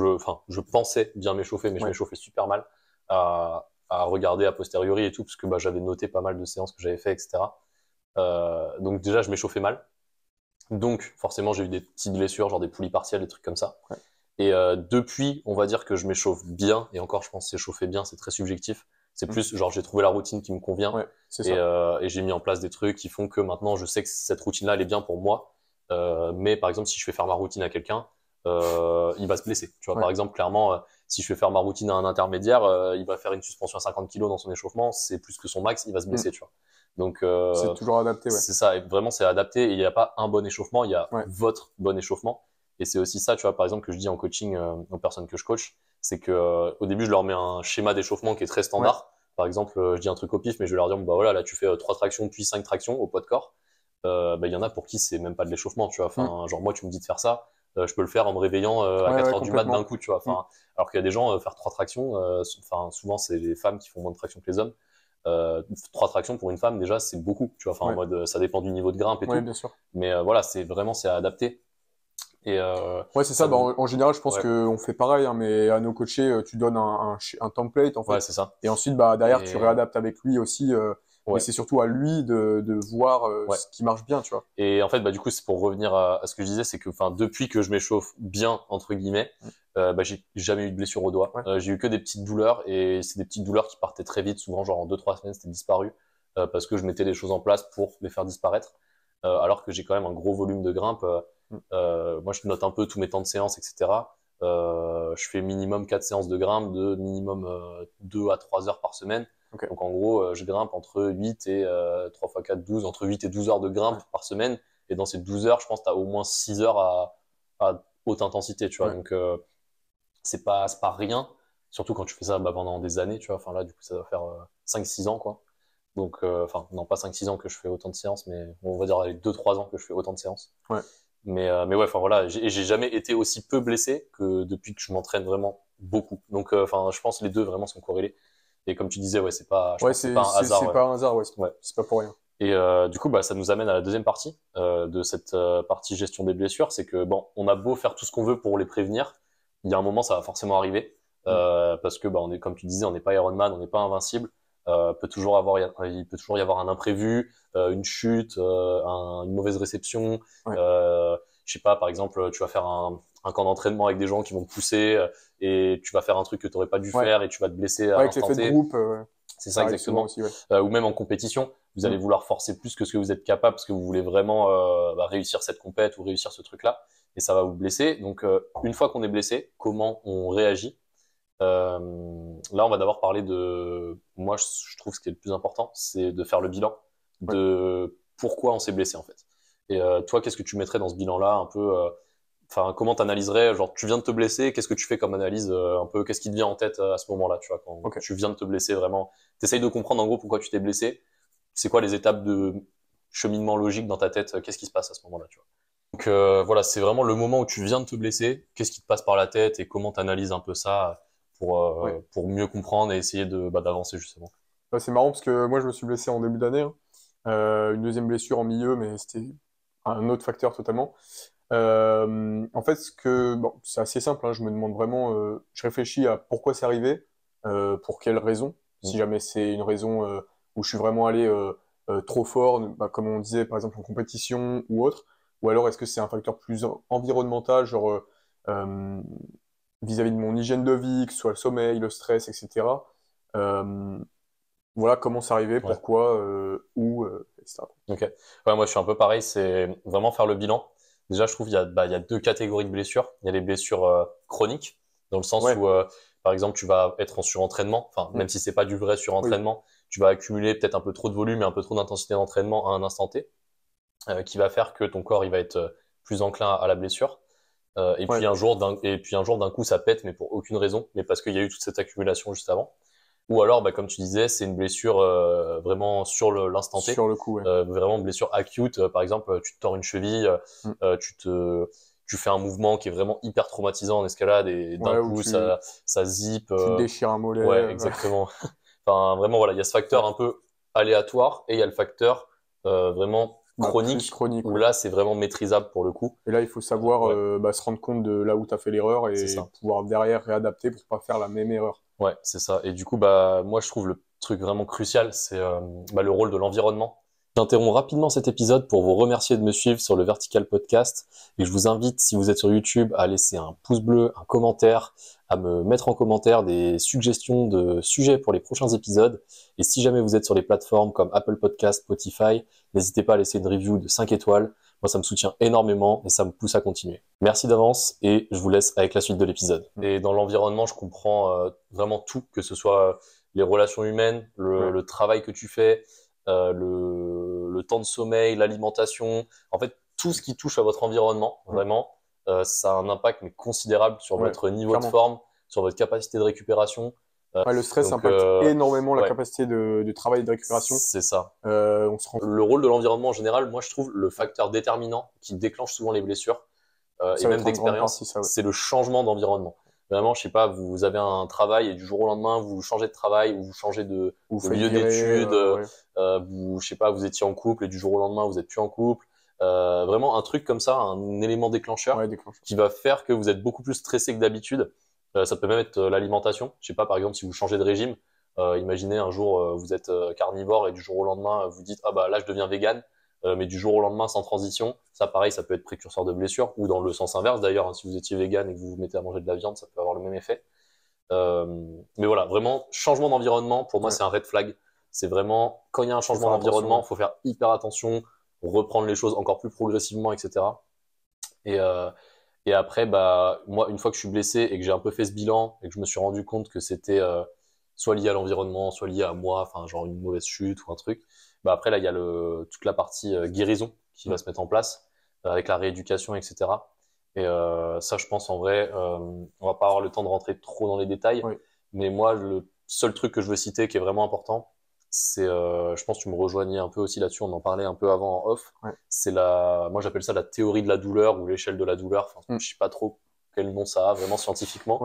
enfin, je pensais bien m'échauffer, mais je m'échauffais super mal à regarder a posteriori et tout, parce que bah, j'avais noté pas mal de séances que j'avais fait, etc. Donc déjà, je m'échauffais mal. Donc forcément, j'ai eu des petites blessures, genre des poulies partielles, des trucs comme ça. Ouais. Et depuis, on va dire que je m'échauffe bien, et encore, je pense que s'échauffer bien, c'est très subjectif. C'est plus genre j'ai trouvé la routine qui me convient et j'ai mis en place des trucs qui font que maintenant je sais que cette routine-là elle est bien pour moi. Mais par exemple si je fais faire ma routine à quelqu'un, il va se blesser. Tu vois par exemple clairement si je fais faire ma routine à un intermédiaire, il va faire une suspension à 50 kg dans son échauffement, c'est plus que son max, il va se blesser. Tu vois. Donc c'est toujours adapté. C'est ça, et vraiment c'est adapté et il n'y a pas un bon échauffement, il y a votre bon échauffement. Et c'est aussi ça, tu vois, par exemple, que je dis en coaching aux personnes que je coach, c'est que au début, je leur mets un schéma d'échauffement qui est très standard. Par exemple, je dis un truc au pif, mais je vais leur dire, bah voilà, là, tu fais 3 tractions, puis 5 tractions au poids de corps. Bah, il y en a pour qui c'est même pas de l'échauffement, tu vois. Enfin, genre, moi, tu me dis de faire ça, je peux le faire en me réveillant à 4 heures du mat d'un coup, tu vois. Enfin, alors qu'il y a des gens, faire 3 tractions, enfin, souvent, c'est les femmes qui font moins de tractions que les hommes. 3 tractions pour une femme, déjà, c'est beaucoup, tu vois. Enfin, en mode, ça dépend du niveau de grimpe et tout. Bien sûr. Mais voilà, c'est adapté. Et c'est ça. Bah, en général, je pense qu'on fait pareil, hein, mais à nos coachés, tu donnes un template en fait. C'est ça. Et ensuite, bah, derrière, tu réadaptes avec lui aussi. Mais c'est surtout à lui de voir ce qui marche bien, tu vois. Et en fait, bah, du coup, c'est pour revenir à ce que je disais, c'est que depuis que je m'échauffe bien, entre guillemets, bah, j'ai jamais eu de blessure au doigt. J'ai eu que des petites douleurs et c'est des petites douleurs qui partaient très vite, souvent genre en 2-3 semaines, c'était disparu parce que je mettais les choses en place pour les faire disparaître. Alors que j'ai quand même un gros volume de grimpe. Moi, je note un peu tous mes temps de séance, etc. Je fais minimum 4 séances de grimpe de minimum 2 à 3 heures par semaine. Donc en gros, je grimpe entre 8 et 3 x 4, 12, entre 8 et 12 heures de grimpe par semaine. Et dans ces 12 heures, je pense que tu as au moins 6 heures à haute intensité, tu vois. Donc c'est pas rien, surtout quand tu fais ça pendant des années, tu vois. Enfin là, du coup, ça va faire 5-6 ans, quoi. Donc, enfin, non, pas 5-6 ans que je fais autant de séances, mais on va dire 2-3 ans que je fais autant de séances. Mais ouais, enfin voilà, j'ai jamais été aussi peu blessé que depuis que je m'entraîne vraiment beaucoup. Donc, enfin, je pense que les deux vraiment sont corrélés. Et comme tu disais, ouais, c'est pas, c'est pas un hasard. C'est pas un hasard, c'est pas pour rien. Et du coup, bah, ça nous amène à la deuxième partie de cette partie gestion des blessures, c'est que bon, on a beau faire tout ce qu'on veut pour les prévenir, il y a un moment, ça va forcément arriver, parce que bah, on est, comme tu disais, on n'est pas Iron Man, on n'est pas invincible. Il peut toujours y avoir un imprévu, une chute, une mauvaise réception. Je sais pas, par exemple, tu vas faire un camp d'entraînement avec des gens qui vont te pousser et tu vas faire un truc que tu n'aurais pas dû faire et tu vas te blesser à l'instant T. Avec l'effet de groupe, c'est ça exactement. Aussi, ou même en compétition, vous allez vouloir forcer plus que ce que vous êtes capable parce que vous voulez vraiment réussir cette compète ou réussir ce truc-là et ça va vous blesser. Donc une fois qu'on est blessé, comment on réagit? Là, on va d'abord parler de, moi, je trouve ce qui est le plus important, c'est de faire le bilan de pourquoi on s'est blessé en fait. Et toi, qu'est-ce que tu mettrais dans ce bilan-là, un peu, enfin, comment t'analyserais, genre, tu viens de te blesser, qu'est-ce que tu fais comme analyse, un peu, qu'est-ce qui te vient en tête à ce moment-là, tu vois, quand tu viens de te blesser vraiment, t'essayes de comprendre en gros pourquoi tu t'es blessé, c'est quoi les étapes de cheminement logique dans ta tête, qu'est-ce qui se passe à ce moment-là, tu vois. Donc voilà, c'est vraiment le moment où tu viens de te blesser, qu'est-ce qui te passe par la tête et comment t'analyses un peu ça pour mieux comprendre et essayer d'avancer justement. C'est marrant parce que moi je me suis blessé en début d'année, une deuxième blessure en milieu, mais c'était un autre facteur totalement. En fait, c'est assez simple, hein, je me demande vraiment, je réfléchis à pourquoi c'est arrivé, pour quelle raison, si jamais c'est une raison où je suis vraiment allé trop fort, comme on disait par exemple en compétition ou autre, ou alors est-ce que c'est un facteur plus environnemental, genre vis-à-vis de mon hygiène de vie, que ce soit le sommeil, le stress, etc. Voilà comment c'est arrivé, pourquoi, où, etc. Ok. Ouais, moi je suis un peu pareil, c'est vraiment faire le bilan. Déjà, je trouve qu'il y a deux catégories de blessures. Il y a les blessures chroniques, dans le sens où, par exemple, tu vas être en surentraînement, enfin, même si c'est pas du vrai surentraînement, tu vas accumuler peut-être un peu trop de volume et un peu trop d'intensité d'entraînement à un instant T, qui va faire que ton corps il va être plus enclin à la blessure. Et puis un jour d'un coup ça pète, mais pour aucune raison, mais parce qu'il y a eu toute cette accumulation juste avant. Ou alors, bah, comme tu disais, c'est une blessure vraiment sur l'instant T. Sur le coup, ouais. Vraiment blessure acute. Par exemple, tu te tords une cheville, tu fais un mouvement qui est vraiment hyper traumatisant en escalade et d'un coup, ça zip. Tu te déchires un mollet. Ouais, exactement. Enfin, vraiment, voilà, il y a ce facteur un peu aléatoire et il y a le facteur vraiment chronique, où là, c'est vraiment maîtrisable pour le coup. Et là, il faut savoir se rendre compte de là où tu as fait l'erreur et pouvoir derrière réadapter pour pas faire la même erreur. Ouais, c'est ça. Et du coup, bah, moi, je trouve le truc vraiment crucial, c'est le rôle de l'environnement. J'interromps rapidement cet épisode pour vous remercier de me suivre sur le Vertical Podcast. Et je vous invite, si vous êtes sur YouTube, à laisser un pouce bleu, un commentaire, à me mettre en commentaire des suggestions de sujets pour les prochains épisodes. Et si jamais vous êtes sur les plateformes comme Apple Podcast, Spotify, n'hésitez pas à laisser une review de 5 étoiles. Moi, ça me soutient énormément et ça me pousse à continuer. Merci d'avance et je vous laisse avec la suite de l'épisode. Et dans l'environnement, je comprends vraiment tout, que ce soit les relations humaines, le travail que tu fais, le temps de sommeil, l'alimentation. En fait, tout ce qui touche à votre environnement, vraiment, ça a un impact mais considérable sur votre niveau de forme, sur votre capacité de récupération. Le stress impacte énormément la capacité de travail et de récupération. C'est ça. Le rôle de l'environnement en général, moi je trouve le facteur déterminant qui déclenche souvent les blessures et même d'expérience, c'est le changement d'environnement. Vraiment, je sais pas, vous avez un travail et du jour au lendemain, vous changez de travail ou vous changez de lieu d'études. Je sais pas, vous étiez en couple et du jour au lendemain, vous êtes plus en couple. Vraiment un truc comme ça, un élément déclencheur qui va faire que vous êtes beaucoup plus stressé que d'habitude. Ça peut même être l'alimentation. Je sais pas, par exemple, si vous changez de régime, imaginez un jour vous êtes carnivore et du jour au lendemain vous dites ah bah là je deviens vegan, mais du jour au lendemain sans transition, ça pareil, ça peut être précurseur de blessure, ou dans le sens inverse d'ailleurs, hein, si vous étiez vegan et que vous vous mettez à manger de la viande, ça peut avoir le même effet. Mais voilà, vraiment changement d'environnement pour moi c'est un red flag. C'est vraiment quand il y a un changement d'environnement, faut faire hyper attention, reprendre les choses encore plus progressivement, etc. Et après, bah, moi, une fois que je suis blessé et que j'ai un peu fait ce bilan et que je me suis rendu compte que c'était soit lié à l'environnement, soit lié à moi, enfin, genre une mauvaise chute ou un truc, bah après, là, il y a toute la partie guérison qui va se mettre en place avec la rééducation, etc. Et ça, je pense, en vrai, on va pas avoir le temps de rentrer trop dans les détails, mais moi, le seul truc que je veux citer qui est vraiment important, c'est, je pense que tu me rejoignais un peu aussi là-dessus, on en parlait un peu avant en off, c'est moi j'appelle ça la théorie de la douleur ou l'échelle de la douleur, enfin, je sais pas trop quel nom ça a vraiment scientifiquement.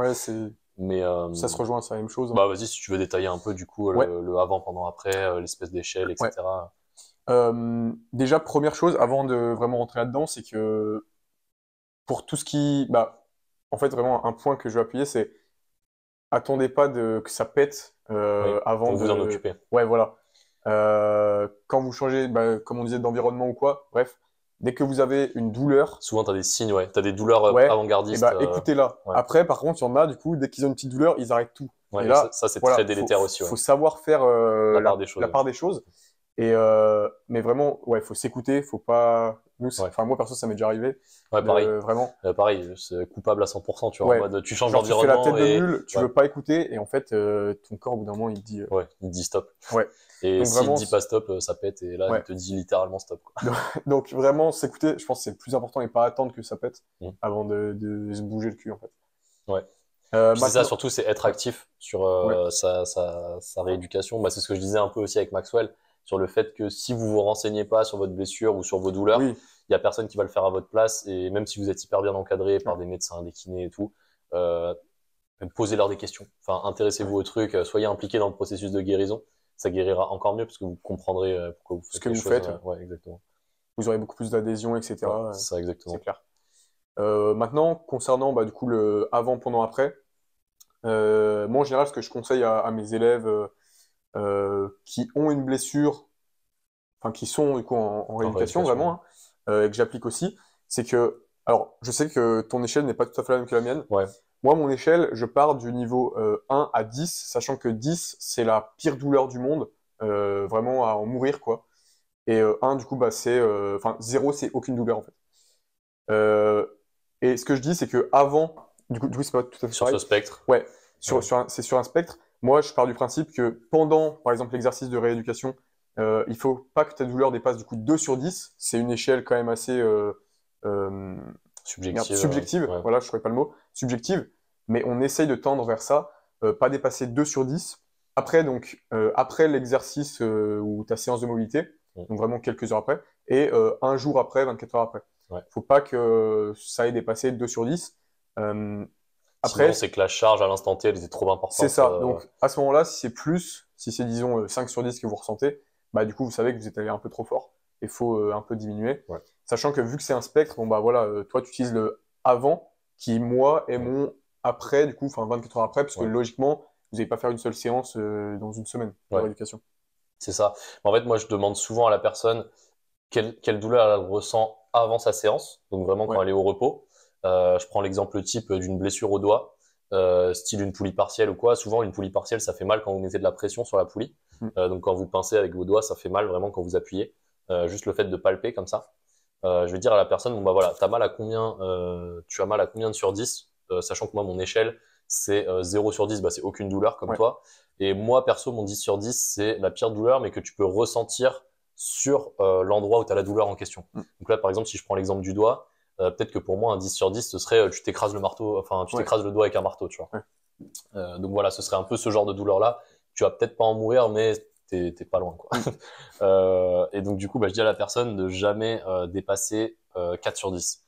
Mais ça se rejoint, c'est la même chose. Bah vas-y, si tu veux détailler un peu du coup le avant, pendant, après, l'espèce d'échelle, etc. Déjà, première chose, avant de vraiment rentrer là-dedans, c'est que pour tout ce qui... en fait, vraiment, un point que je veux appuyer, c'est attendez pas que ça pète avant de vous en occuper. Ouais, voilà. Quand vous changez, comme on disait, d'environnement ou quoi, bref, dès que vous avez une douleur... Souvent, tu as des signes, tu as des douleurs avant-gardistes. Écoutez-la. Après, par contre, il y en a, du coup, dès qu'ils ont une petite douleur, ils arrêtent tout. Et là, ça c'est très délétère aussi. Faut savoir faire la part des choses. Et mais vraiment, faut s'écouter, faut pas... moi, perso, ça m'est déjà arrivé. Pareil. Vraiment. Pareil, c'est coupable à 100%, tu vois. En mode, tu changes d'environnement. Tu fais la tête de nul, tu veux pas écouter, et en fait, ton corps, au bout d'un moment, il te dit... il te dit stop. Et s'il te dit pas stop, ça pète, et là, il te dit littéralement stop, quoi. Donc, vraiment, s'écouter, je pense que c'est le plus important, et pas attendre que ça pète avant de se bouger le cul, en fait. C'est ça, surtout, c'est être actif sur sa rééducation. C'est ce que je disais un peu aussi avec Maxwell, sur le fait que si vous vous renseignez pas sur votre blessure ou sur vos douleurs, il y a personne qui va le faire à votre place, et même si vous êtes hyper bien encadré par des médecins, des kinés et tout, posez-leur des questions. Enfin, intéressez-vous au truc, soyez impliqués dans le processus de guérison. Ça guérira encore mieux parce que vous comprendrez pourquoi vous faites ce que vous faites. Exactement. Vous aurez beaucoup plus d'adhésion, etc. C'est ça, exactement. C'est clair. Maintenant, concernant du coup le avant, pendant, après, moi en général, ce que je conseille à mes élèves qui ont une blessure, enfin qui sont du coup en rééducation vraiment, et que j'applique aussi, c'est que, alors je sais que ton échelle n'est pas tout à fait la même que la mienne. Moi, mon échelle, je pars du niveau 1 à 10, sachant que 10, c'est la pire douleur du monde, vraiment à en mourir, quoi. Et 1, du coup, c'est... Enfin, 0, c'est aucune douleur, en fait. Et ce que je dis, c'est que avant, du coup, c'est pas tout à fait sur pareil. Ce spectre. C'est sur un spectre. Moi, je pars du principe que pendant, par exemple, l'exercice de rééducation, il faut pas que ta douleur dépasse, du coup, 2 sur 10. C'est une échelle quand même assez... subjective. Voilà, je ne trouvais pas le mot. Subjective, mais on essaye de tendre vers ça, pas dépasser 2 sur 10. après l'exercice ou ta séance de mobilité, donc vraiment quelques heures après, et un jour après, 24 heures après. Faut pas que ça ait dépassé 2 sur 10. Après, sinon, c'est que la charge à l'instant T, elle était trop importante. C'est ça. Donc, à ce moment-là, si c'est disons 5 sur 10 que vous ressentez, bah, du coup, vous savez que vous êtes allé un peu trop fort. Il faut un peu diminuer. Sachant que vu que c'est un spectre, bon, bah voilà, toi, tu utilises le avant qui, moi, est mon après, du coup, enfin 24 heures après, parce que logiquement, vous n'allez pas faire une seule séance dans une semaine de rééducation. C'est ça. En fait, moi, je demande souvent à la personne quelle douleur elle ressent avant sa séance, donc vraiment quand elle est au repos. Je prends l'exemple type d'une blessure au doigt, style une poulie partielle ou quoi. Souvent, une poulie partielle, ça fait mal quand vous mettez de la pression sur la poulie. Donc, quand vous pincez avec vos doigts, ça fait mal vraiment quand vous appuyez. Juste le fait de palper comme ça. Je vais dire à la personne, bon bah voilà, tu as mal à combien de sur 10, sachant que moi, mon échelle, c'est 0 sur 10, bah, c'est aucune douleur comme toi. Et moi, perso, mon 10 sur 10, c'est la pire douleur, mais que tu peux ressentir sur l'endroit où tu as la douleur en question. Donc là, par exemple, si je prends l'exemple du doigt, peut-être que pour moi, un 10 sur 10, ce serait tu t'écrases le marteau, enfin, tu t'écrases le doigt avec un marteau, tu vois. Donc voilà, ce serait un peu ce genre de douleur-là. Tu vas peut-être pas en mourir, mais t'es pas loin, quoi. Et donc, du coup, bah, je dis à la personne de jamais dépasser 4 sur 10.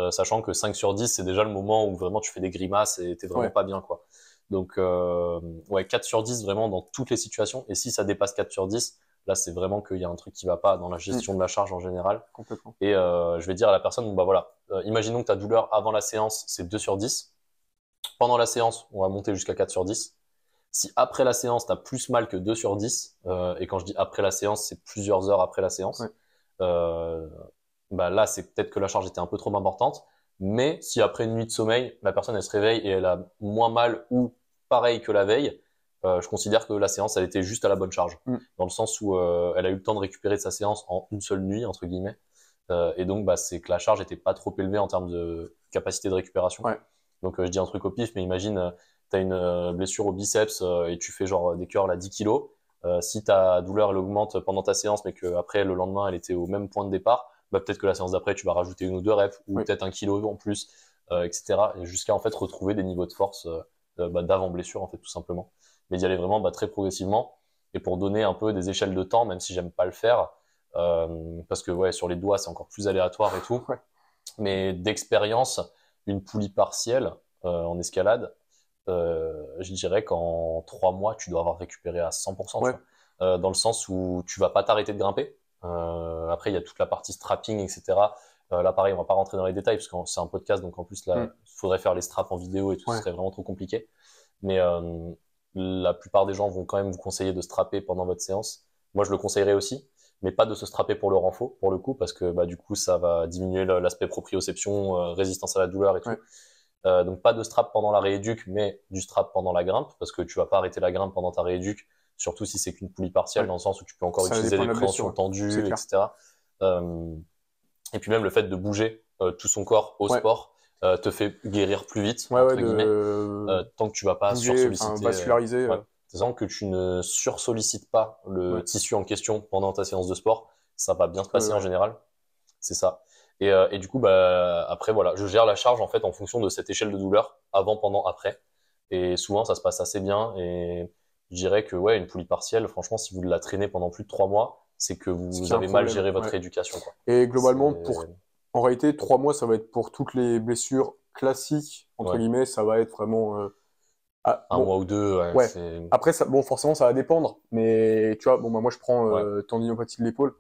Sachant que 5 sur 10, c'est déjà le moment où vraiment tu fais des grimaces et t'es vraiment pas bien, quoi. Donc, 4 sur 10 vraiment dans toutes les situations. Et si ça dépasse 4 sur 10, là, c'est vraiment qu'il y a un truc qui va pas dans la gestion de la charge en général. Complètement. Et je vais dire à la personne, bon, bah voilà, imaginons que ta douleur avant la séance, c'est 2 sur 10. Pendant la séance, on va monter jusqu'à 4 sur 10. Si après la séance, tu as plus mal que 2 sur 10, et quand je dis après la séance, c'est plusieurs heures après la séance, bah là, c'est peut-être que la charge était un peu trop importante. Mais si après une nuit de sommeil, la personne elle se réveille et elle a moins mal ou pareil que la veille, je considère que la séance elle était juste à la bonne charge, dans le sens où elle a eu le temps de récupérer de sa séance en une seule nuit entre guillemets, et donc bah, c'est que la charge était pas trop élevée en termes de capacité de récupération. Donc je dis un truc au pif, mais imagine tu as une blessure au biceps et tu fais genre des curls à 10 kg. Si ta douleur elle augmente pendant ta séance, mais qu'après le lendemain elle était au même point de départ, bah, peut-être que la séance d'après tu vas rajouter une ou deux reps ou peut-être 1 kilo en plus, etc. Et jusqu'à en fait retrouver des niveaux de force d'avant blessure en fait tout simplement. Mais d'y aller vraiment très progressivement, et pour donner un peu des échelles de temps, même si j'aime pas le faire, parce que sur les doigts c'est encore plus aléatoire et tout. Mais d'expérience, une poulie partielle en escalade, je dirais qu'en 3 mois, tu dois avoir récupéré à 100%, tu vois. Dans le sens où tu vas pas t'arrêter de grimper. Après, il y a toute la partie strapping, etc. Là, pareil, on va pas rentrer dans les détails parce que c'est un podcast, donc en plus, là, il faudrait faire les straps en vidéo et tout, ce serait vraiment trop compliqué. Mais la plupart des gens vont quand même vous conseiller de strapper pendant votre séance. Moi, je le conseillerais aussi, mais pas de se strapper pour le renfort, pour le coup, parce que bah, du coup, ça va diminuer l'aspect proprioception, résistance à la douleur et tout. Donc pas de strap pendant la rééduque, mais du strap pendant la grimpe, parce que tu vas pas arrêter la grimpe pendant ta rééduque, surtout si c'est qu'une poulie partielle, dans le sens où tu peux encore utiliser les préhensions tendues, etc. Et puis même le fait de bouger tout son corps au sport te fait guérir plus vite, entre guillemets, tant que tu vas pas sursolliciter. Vasculariser. Tant que tu ne sursollicites pas le tissu en question pendant ta séance de sport, ça va bien se passer en général. C'est ça. Et du coup, bah, après, voilà, je gère la charge en fait en fonction de cette échelle de douleur, avant, pendant, après. Et souvent, ça se passe assez bien. Et je dirais que une poulie partielle, franchement, si vous la traînez pendant plus de 3 mois, c'est que vous avez mal géré votre rééducation, quoi. Et globalement, en réalité, 3 mois, ça va être pour toutes les blessures classiques, entre guillemets, ça va être vraiment... un mois ou deux, Après, forcément, ça va dépendre. Mais tu vois, moi, je prends tendinopathie de l'épaule.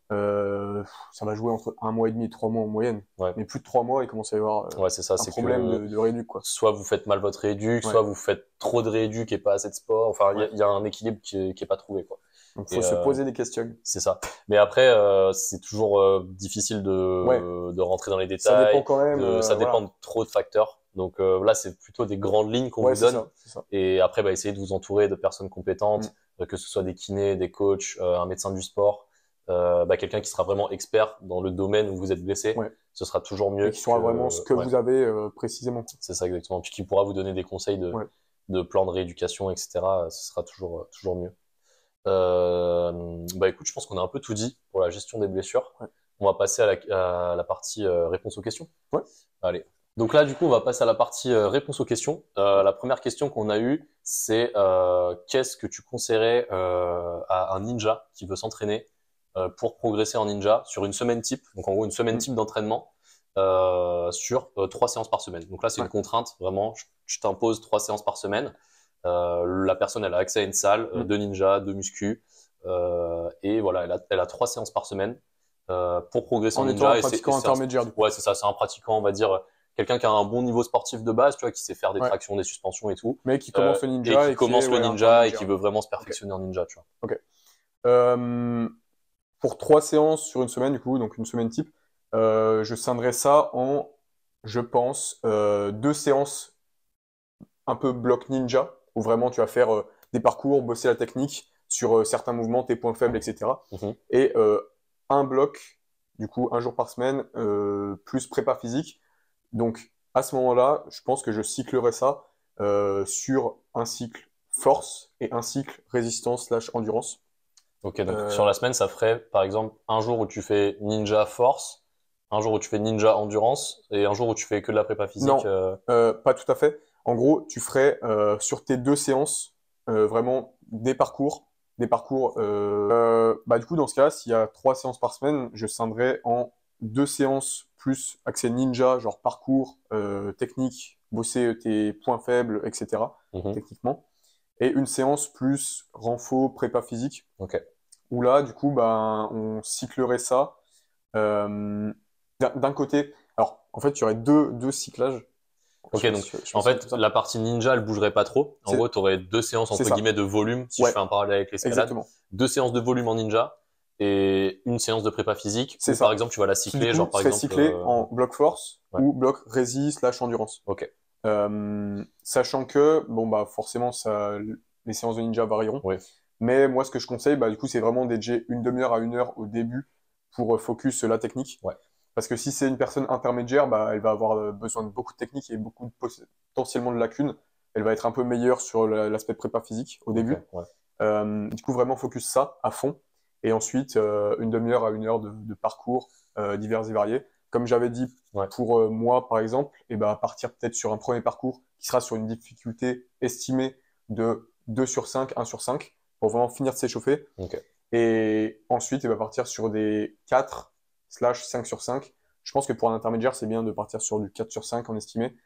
Ça va jouer entre 1 mois et demi et 3 mois en moyenne. Mais plus de 3 mois, il commence à y avoir un problème de rééduc, quoi. Soit vous faites mal votre rééduc, soit vous faites trop de rééduc et pas assez de sport. Enfin, il y a un équilibre qui est pas trouvé, quoi. Donc, il faut se poser des questions. C'est ça. Mais après, c'est toujours difficile de rentrer dans les détails. Ça dépend quand même. Ça dépend de trop de facteurs. Donc là, c'est plutôt des grandes lignes qu'on vous donne. Ça. Et après, essayez de vous entourer de personnes compétentes, que ce soit des kinés, des coachs, un médecin du sport. Quelqu'un qui sera vraiment expert dans le domaine où vous êtes blessé, ce sera toujours mieux. Et qui saura vraiment ce que vous avez précisément. C'est ça, exactement. Puis qui pourra vous donner des conseils de plan de rééducation, etc. Ce sera toujours mieux. Écoute, je pense qu'on a un peu tout dit pour la gestion des blessures. On va passer à la partie réponse aux questions. Ouais. Allez. Donc là, du coup, on va passer à la partie réponse aux questions. La première question qu'on a eue, c'est qu'est-ce que tu conseillerais à un ninja qui veut s'entraîner pour progresser en ninja sur une semaine type, donc en gros une semaine type d'entraînement sur 3 séances par semaine. Donc là, c'est une contrainte, vraiment, je t'impose 3 séances par semaine. La personne, elle a accès à une salle de ninja, de muscu, et voilà, elle a 3 séances par semaine pour progresser en ninja. En étant un pratiquant intermédiaire. Ouais, c'est ça, c'est un pratiquant, on va dire, quelqu'un qui a un bon niveau sportif de base, tu vois, qui sait faire des tractions, des suspensions et tout. Mais qui commence le ninja et qui commence le ninja et qui veut vraiment se perfectionner en ninja, tu vois. Ok. Pour 3 séances sur une semaine, du coup, donc une semaine type, je scindrais ça en, je pense, 2 séances un peu bloc ninja, où vraiment tu vas faire des parcours, bosser la technique sur certains mouvements, tes points faibles, etc. Et un bloc, du coup, un jour par semaine, plus prépa physique. Donc, à ce moment-là, je pense que je cyclerai ça sur un cycle force et un cycle résistance/endurance. Ok, donc sur la semaine, ça ferait par exemple un jour où tu fais ninja force, un jour où tu fais ninja endurance et un jour où tu fais que de la prépa physique. Non, pas tout à fait. En gros, tu ferais sur tes 2 séances vraiment des parcours. Du coup, dans ce cas-là, s'il y a 3 séances par semaine, je scinderais en 2 séances plus accès ninja, genre parcours, technique, bosser tes points faibles, etc. Techniquement. Et une séance plus renfo, prépa physique. Ok. Où là, du coup, ben, on cyclerait ça. D'un côté, alors en fait, il y aurait deux cyclages. Ok, donc en fait, la partie ninja, elle bougerait pas trop. En gros, tu aurais 2 séances entre guillemets de volume, si je fais un parallèle avec l'escalade. 2 séances de volume en ninja et une séance de prépa physique. Ou par exemple, tu vas la cycler, genre par exemple. Cycler en bloc force ou bloc rési/endurance. Ok. Sachant que, bon, bah, forcément, les séances de ninja varieront. Mais moi, ce que je conseille, bah, du coup, c'est vraiment dédier une demi-heure à 1 heure au début pour focus la technique. Parce que si c'est une personne intermédiaire, bah, elle va avoir besoin de beaucoup de technique et potentiellement de lacunes. Elle va être un peu meilleure sur l'aspect prépa physique au début. Du coup, vraiment focus ça à fond. Et ensuite, une demi-heure à 1 heure de parcours divers et variés. Comme j'avais dit, pour moi, par exemple, et bah, partir peut-être sur un premier parcours qui sera sur une difficulté estimée de 2 sur 5, 1 sur 5, pour vraiment finir de s'échauffer. Et ensuite, il va partir sur des 4/5 sur 5. Je pense que pour un intermédiaire, c'est bien de partir sur du 4 sur 5 en estimé.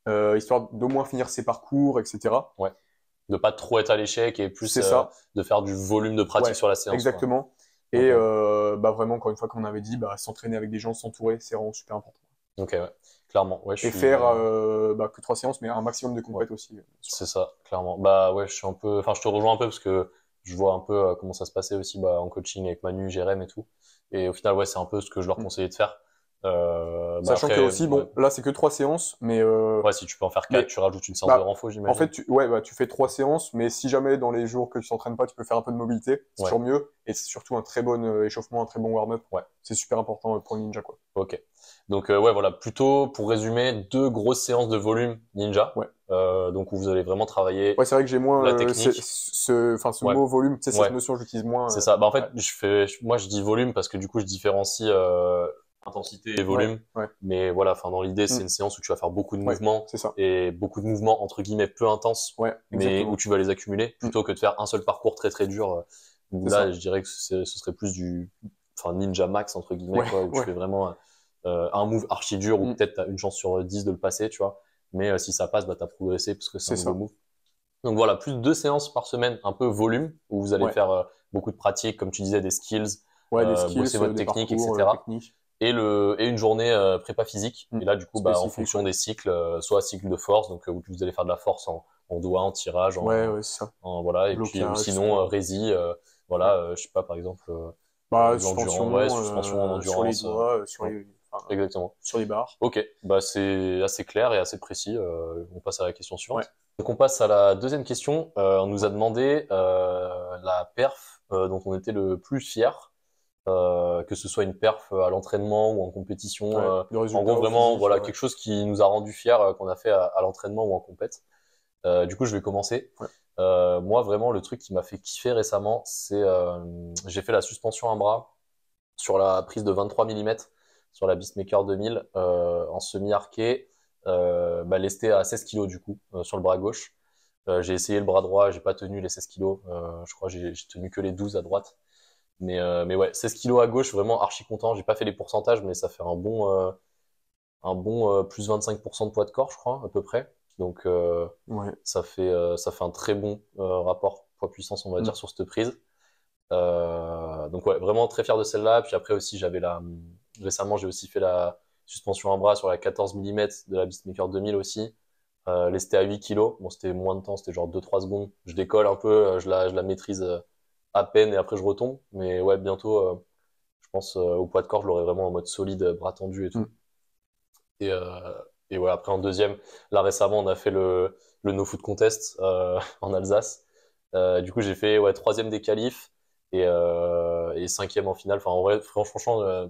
Histoire d'au moins finir ses parcours, etc. De pas trop être à l'échec et plus de faire du volume de pratique sur la séance. Exactement. Et bah, vraiment, encore une fois, comme on avait dit, bah, s'entraîner avec des gens, s'entourer, c'est vraiment super important. Ok, clairement. Et faire bah, que 3 séances, mais un maximum de compètes aussi. C'est ça, clairement. Bah ouais, je te rejoins un peu parce que je vois un peu comment ça se passait aussi en coaching avec Manu, Jérém et tout. Et au final, c'est un peu ce que je leur conseillais de faire. Sachant que aussi, bon, là c'est que 3 séances, mais si tu peux en faire 4, tu rajoutes une séance de renfo, j'imagine. En fait, tu fais 3 séances, mais si jamais dans les jours que tu t'entraînes pas, tu peux faire un peu de mobilité, c'est toujours mieux. Et c'est surtout un très bon échauffement, un très bon warm-up. C'est super important pour le ninja, quoi. Ok. Donc voilà, plutôt pour résumer, 2 grosses séances de volume ninja. Donc où vous allez vraiment travailler. C'est vrai que j'ai moins la technique. ce mot volume, tu sais, cette notion, j'utilise moins. C'est ça. Bah en fait, moi je dis volume parce que du coup je différencie intensité et volume. Mais voilà, dans l'idée, c'est une séance où tu vas faire beaucoup de mouvements et beaucoup de mouvements entre guillemets peu intenses, mais où tu vas les accumuler plutôt que de faire un seul parcours très très dur. Où là, je dirais que ce serait plus du ninja max entre guillemets, quoi, où tu fais vraiment un move archi dur où peut-être t'as une chance sur 10 de le passer, tu vois. Mais si ça passe, bah t'as progressé parce que c'est un nouveau move. Donc voilà, plus de 2 séances par semaine, un peu volume, où vous allez faire beaucoup de pratiques, comme tu disais, des skills, bosser votre technique, etc. Et une journée prépa physique. Et là, du coup, en fonction des cycles, soit cycle de force, donc où vous allez faire de la force en doigt, en tirage, voilà. Et puis sinon, rési, je sais pas, par exemple, suspension en endurance. Sur les doigts, exactement. Sur les barres. Ok, c'est assez clair et assez précis. On passe à la question suivante. Donc on passe à la deuxième question. On nous a demandé la perf dont on était le plus fier. Que ce soit une perf à l'entraînement ou en compétition, en gros vraiment physique, quelque chose qui nous a rendu fiers qu'on a fait à l'entraînement ou en compète. Du coup je vais commencer. Moi vraiment le truc qui m'a fait kiffer récemment, c'est j'ai fait la suspension à bras sur la prise de 23 mm sur la Beastmaker 2000 en semi-arqué, lesté à 16 kg du coup sur le bras gauche. J'ai essayé le bras droit, j'ai pas tenu les 16 kg. Je crois que j'ai tenu que les 12 à droite. Mais ouais, 16 kg à gauche, vraiment archi content. J'ai pas fait les pourcentages, mais ça fait un bon plus 25% de poids de corps, je crois, à peu près. Donc Ouais. ça fait un très bon rapport poids-puissance, on va dire, sur cette prise. Donc ouais, vraiment très fier de celle-là. Puis après aussi, récemment, j'ai aussi fait la suspension à bras sur la 14 mm de la Beastmaker 2000 aussi. Lesté à 8 kg. Bon, c'était moins de temps, c'était genre 2-3 secondes. Je décolle un peu, je la maîtrise à peine et après je retombe. Mais ouais, bientôt, je pense au poids de corps, je l'aurai vraiment en mode solide, bras tendu et tout. Et, ouais, après en deuxième, là récemment, on a fait le No Food Contest en Alsace. Du coup, j'ai fait ouais, troisième des qualifs et cinquième en finale. Enfin, en vrai, franchement,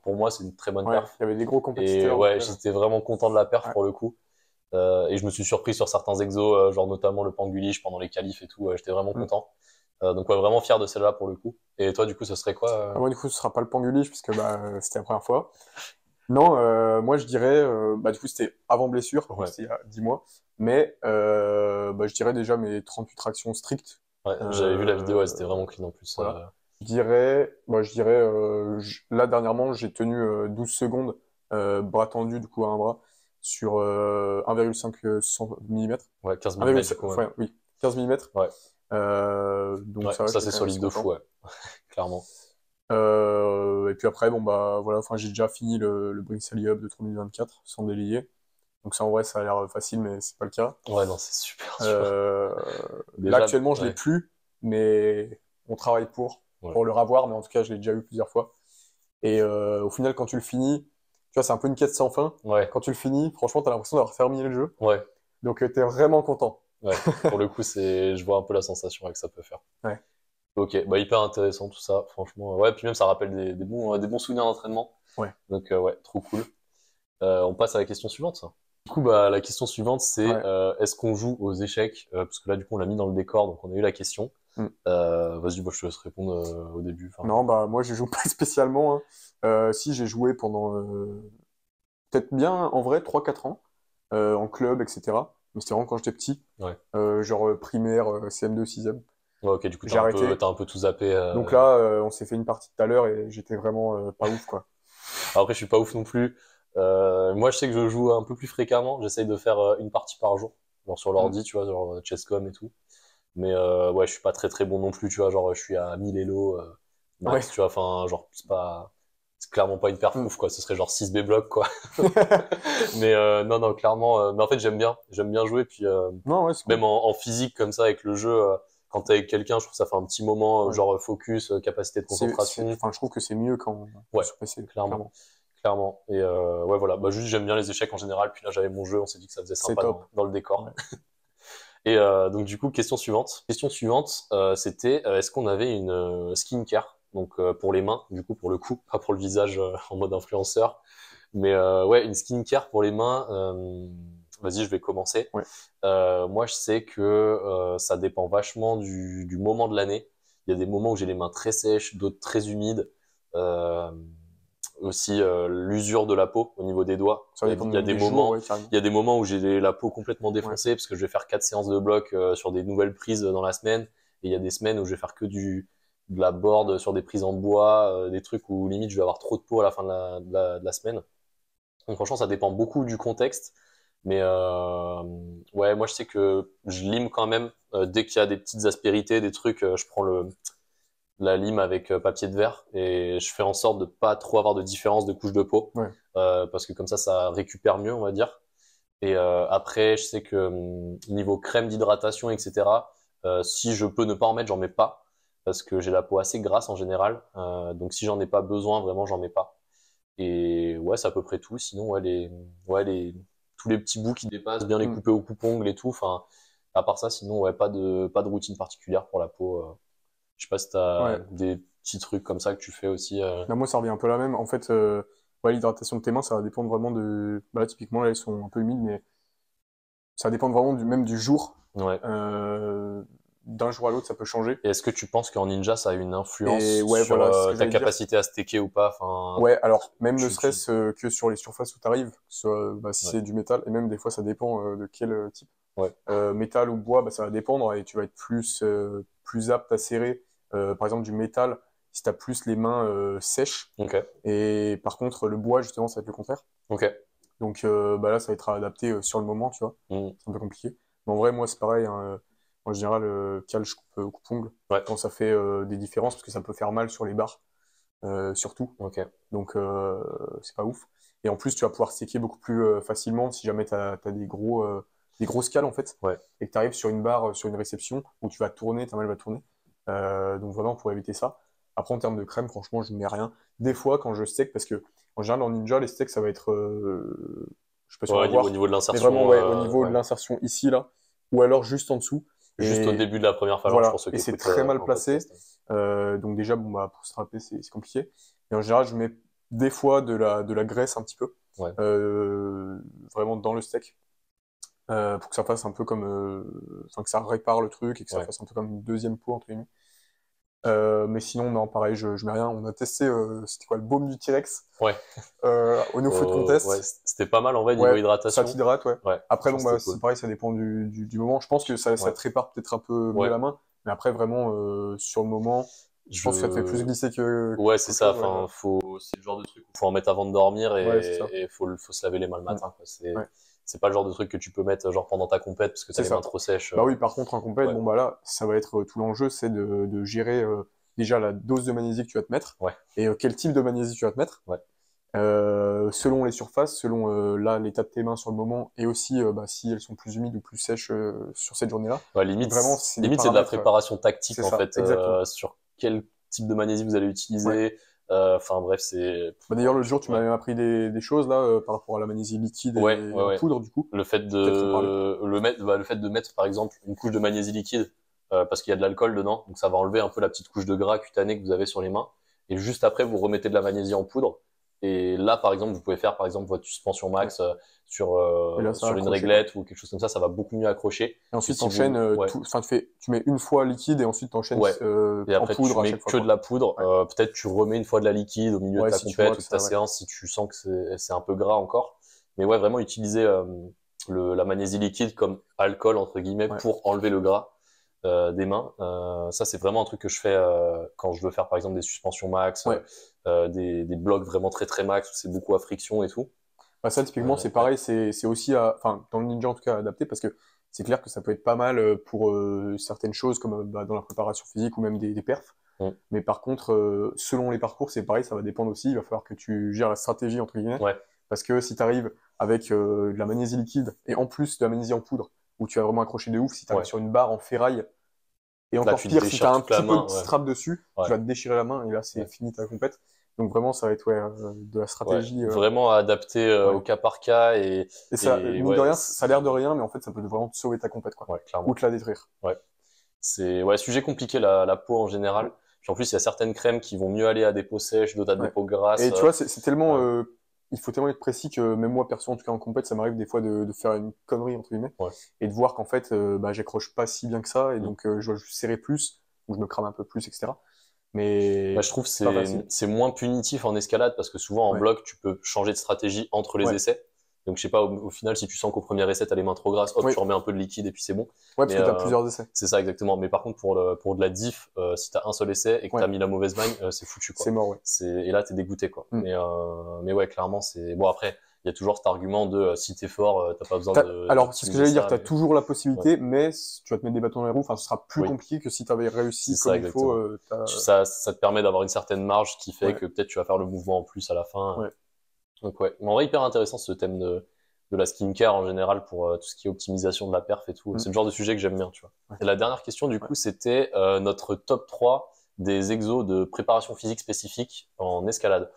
pour moi, c'est une très bonne perf. Il y avait des gros compétiteurs. Et ouais, j'étais vraiment content de la perf pour le coup. Et je me suis surpris sur certains exos, genre notamment le Panguliche pendant les qualifs et tout. J'étais vraiment content. Donc ouais, vraiment fier de celle-là pour le coup. Et toi, du coup, ce serait quoi Moi, du coup, ce sera pas le Panguliche puisque c'était la première fois. Non, moi je dirais, du coup c'était avant blessure, c'était il y a 10 mois, mais je dirais déjà mes 38 tractions strictes. Ouais, j'avais vu la vidéo, ouais, c'était vraiment clean en plus. Voilà. Je dirais, là dernièrement j'ai tenu 12 secondes bras tendu du coup à un bras sur 1,5 mm. Ouais, 15 mm du coup. Ouais. Oui, 15 mm. Ouais. Donc ouais, ça c'est solide de fou, ouais. Clairement. Et puis après, voilà, j'ai déjà fini le Bring Sally Up de 3024 sans délier. Donc ça, en vrai, ça a l'air facile, mais c'est pas le cas. Ouais, non, c'est super dur. Là, actuellement, je l'ai plus, mais on travaille pour le revoir, mais en tout cas, je l'ai déjà eu plusieurs fois. Et au final, quand tu le finis, tu vois, c'est un peu une quête sans fin. Ouais. Quand tu le finis, franchement, t'as l'impression d'avoir terminé le jeu. Ouais. Donc t'es vraiment content. Ouais, pour le coup, je vois un peu la sensation que ça peut faire. Ouais. Ok, hyper intéressant tout ça, franchement. Ouais, puis même ça rappelle des bons souvenirs d'entraînement. Ouais. Donc ouais, trop cool. On passe à la question suivante. Du coup, la question suivante, c'est est-ce qu'on joue aux échecs parce que là, du coup, on l'a mis dans le décor, donc on a eu la question. Vas-y, je te laisse répondre au début. Non, moi, je joue pas spécialement. Si, j'ai joué pendant peut-être bien, en vrai, 3-4 ans, en club, etc. Mais c'était vraiment quand j'étais petit. Ouais. Genre primaire, CM2, 6e. Ouais, ok, du coup, j'ai arrêté. T'as un peu tout zappé. Donc là, on s'est fait une partie tout à l'heure et j'étais vraiment pas ouf, quoi. Après, je suis pas ouf non plus. Moi, je sais que je joue un peu plus fréquemment. J'essaye de faire une partie par jour. Genre sur l'ordi, tu vois, genre Chesscom et tout. Mais ouais, je suis pas très très bon non plus, tu vois. Genre, je suis à 1000 elo max, tu vois. Enfin, genre, c'est clairement pas une perf ouf, quoi. Ce serait genre 6 B-block, quoi. Mais non, clairement. Mais en fait, j'aime bien jouer. Puis non, ouais, même en physique, comme ça, avec le jeu, quand t'es avec quelqu'un, je trouve que ça fait un petit moment, genre focus, capacité de concentration. Enfin, je trouve que c'est mieux quand sur PC, clairement. Et ouais, voilà. Juste, j'aime bien les échecs en général. Puis là, j'avais mon jeu, on s'est dit que ça faisait sympa dans le décor. Ouais. Et donc, du coup, question suivante. C'était est-ce qu'on avait une skincare, donc pour les mains, du coup, pour le coup, pas pour le visage en mode influenceur. Mais ouais, une skincare pour les mains. Vas-y, je vais commencer. Ouais. Moi, je sais que ça dépend vachement du moment de l'année. Il y a des moments où j'ai les mains très sèches, d'autres très humides. Aussi l'usure de la peau au niveau des doigts. Il y a des moments où j'ai la peau complètement défoncée parce que je vais faire 4 séances de bloc sur des nouvelles prises dans la semaine. Et il y a des semaines où je vais faire que de la board sur des prises en bois, des trucs où limite je vais avoir trop de peau à la fin de la semaine. Donc franchement, ça dépend beaucoup du contexte. Mais ouais, moi je sais que je lime quand même. Dès qu'il y a des petites aspérités, des trucs, je prends la lime avec papier de verre et je fais en sorte de pas trop avoir de différence de couche de peau. Ouais. Parce que comme ça récupère mieux, on va dire. Et après, je sais que niveau crème d'hydratation, etc., si je peux ne pas en mettre, j'en mets pas. Parce que j'ai la peau assez grasse en général. Donc si j'en ai pas besoin, vraiment, j'en mets pas. Et ouais, c'est à peu près tout. Sinon, tous les petits bouts qui dépassent, bien les couper au coupe-ongle et tout. Enfin, à part ça, sinon, ouais, pas de routine particulière pour la peau. Je sais pas si t'as des petits trucs comme ça que tu fais aussi. Non, moi, ça revient un peu la même. En fait, l'hydratation de tes mains, ça va dépendre vraiment de. Là, typiquement, là, elles sont un peu humides, mais ça va dépendre vraiment même du jour. Ouais. d'un jour à l'autre, ça peut changer. Et est-ce que tu penses qu'en ninja, ça a une influence sur ta capacité à stacker ou pas? Ouais, alors même ne serait-ce que sur les surfaces où tu arrives, si c'est du métal, et même des fois, ça dépend de quel type. Métal ou bois, ça va dépendre et tu vas être plus apte à serrer. Par exemple, du métal, si tu as plus les mains sèches. Et par contre, le bois, justement, ça va être le contraire. Donc là, ça va être adapté sur le moment, tu vois. C'est un peu compliqué. Mais en vrai, moi, c'est pareil. Hein, en général, calge coupe-ongle, quand ça fait des différences, parce que ça peut faire mal sur les barres, surtout. Donc, c'est pas ouf. Et en plus, tu vas pouvoir stacker beaucoup plus facilement si jamais tu as des grosses cales, en fait, et que tu arrives sur une barre, sur une réception, où tu vas tourner, ta malle va tourner. Donc vraiment, pour éviter ça. Après, en termes de crème, franchement, je ne mets rien. Des fois, quand je steak, parce que en général, en ninja, les steaks, ça va être, je sais pas si on va voir, au niveau de l'insertion, mais vraiment, au niveau de l'insertion ici, là, ou alors juste en dessous. Juste au début de la première phalange, voilà. pour ceux qui c'est très mal placé. Donc déjà, pour se râper, c'est compliqué. Et en général, je mets des fois de la graisse un petit peu, vraiment dans le steak, pour que ça fasse un peu comme, que ça répare le truc et que ça fasse un peu comme une deuxième peau entre guillemets. Mais sinon, non, pareil, je mets rien. On a testé, c'était quoi, le baume du T-Rex au No Food Contest. C'était pas mal en vrai, niveau hydratation. Ça t'hydrate, Après, c'est pareil, ça dépend du moment. Je pense que ça te répare peut-être un peu mieux la main. Mais après, vraiment, sur le moment, je pense que ça te fait plus glisser que. Ouais, c'est ça. Enfin, c'est le genre de truc où faut en mettre avant de dormir et faut se laver les mains le matin. C'est pas le genre de truc que tu peux mettre genre pendant ta compète parce que t'as les mains trop sèches. Bah oui, par contre, en compète, là, ça va être tout l'enjeu, c'est de gérer déjà la dose de magnésie que tu vas te mettre et quel type de magnésie tu vas te mettre. Selon les surfaces, selon l'état de tes mains sur le moment et aussi si elles sont plus humides ou plus sèches sur cette journée-là. Limite, c'est de la préparation tactique en fait, sur quel type de magnésie vous allez utiliser. Enfin bref, c'est. D'ailleurs, le jour, tu m'avais appris des choses là par rapport à la magnésie liquide et en poudre du coup. Le fait de mettre par exemple une couche de magnésie liquide parce qu'il y a de l'alcool dedans, donc ça va enlever un peu la petite couche de gras cutané que vous avez sur les mains. Et juste après, vous remettez de la magnésie en poudre. Et là, par exemple, vous pouvez faire par exemple votre suspension max sur une réglette ou quelque chose comme ça va beaucoup mieux accrocher. Et ensuite, t'enchaînes, tu mets une fois liquide et ensuite t'enchaînes et après, en poudre. Tu mets que de la poudre. Peut-être tu remets une fois de la liquide au milieu de ta compète ou de ta séance si tu sens que c'est un peu gras encore. Mais vraiment utiliser la magnésie liquide comme alcool entre guillemets pour enlever le gras des mains. Ça, c'est vraiment un truc que je fais quand je veux faire par exemple des suspensions max, des blocs vraiment très très max où c'est beaucoup à friction et tout. Ça, typiquement, c'est pareil, c'est aussi, dans le ninja en tout cas, adapté parce que c'est clair que ça peut être pas mal pour certaines choses comme dans la préparation physique ou même des perfs. Mais par contre, selon les parcours, c'est pareil, ça va dépendre aussi. Il va falloir que tu gères la stratégie entre guillemets. Parce que si tu arrives avec de la magnésie liquide et en plus de la magnésie en poudre, où tu vas vraiment accrocher de ouf, si tu arrives sur une barre en ferraille, et encore pire, si tu as un petit peu de strap dessus, tu vas te déchirer la main et là, c'est fini ta compète. Donc vraiment, ça va être de la stratégie. Vraiment adapté au cas par cas. Et ça, mine de rien, ça a l'air de rien, mais en fait, ça peut vraiment te sauver ta compète, quoi. Ou te la détruire. C'est sujet compliqué, la peau en général. Puis en plus, il y a certaines crèmes qui vont mieux aller à des peaux sèches, d'autres à des peaux grasses. Et tu vois, c'est tellement... il faut tellement être précis que même moi, perso, en tout cas en compète, ça m'arrive des fois de faire une connerie, entre guillemets, et de voir qu'en fait, j'accroche pas si bien que ça, et donc je dois serrer plus, ou je me crame un peu plus, etc. Mais je trouve que c'est moins punitif en escalade parce que souvent en bloc, tu peux changer de stratégie entre les essais. Donc, je sais pas, au final, si tu sens qu'au premier essai, t'as les mains trop grasses, hop, tu remets un peu de liquide et puis c'est bon. Parce que t'as plusieurs essais. C'est ça, exactement. Mais par contre, pour de la diff, si t'as un seul essai et que t'as mis la mauvaise magne, c'est foutu, quoi. C'est mort, Et là, t'es dégoûté, quoi. Mais clairement, c'est... Bon, après, il y a toujours cet argument de si t'es fort, t'as pas besoin de... Alors, c'est ce que j'allais dire, t'as toujours la possibilité, mais tu vas te mettre des bâtons dans les roues, ce sera plus compliqué que si t'avais réussi comme il faut. Ça te permet d'avoir une certaine marge qui fait que peut-être tu vas faire le mouvement en plus à la fin. Donc mais en vrai, hyper intéressant ce thème de la skincare en général pour tout ce qui est optimisation de la perf et tout. C'est le genre de sujet que j'aime bien, tu vois. Et la dernière question, du coup, c'était notre top 3 des exos de préparation physique spécifique en escalade.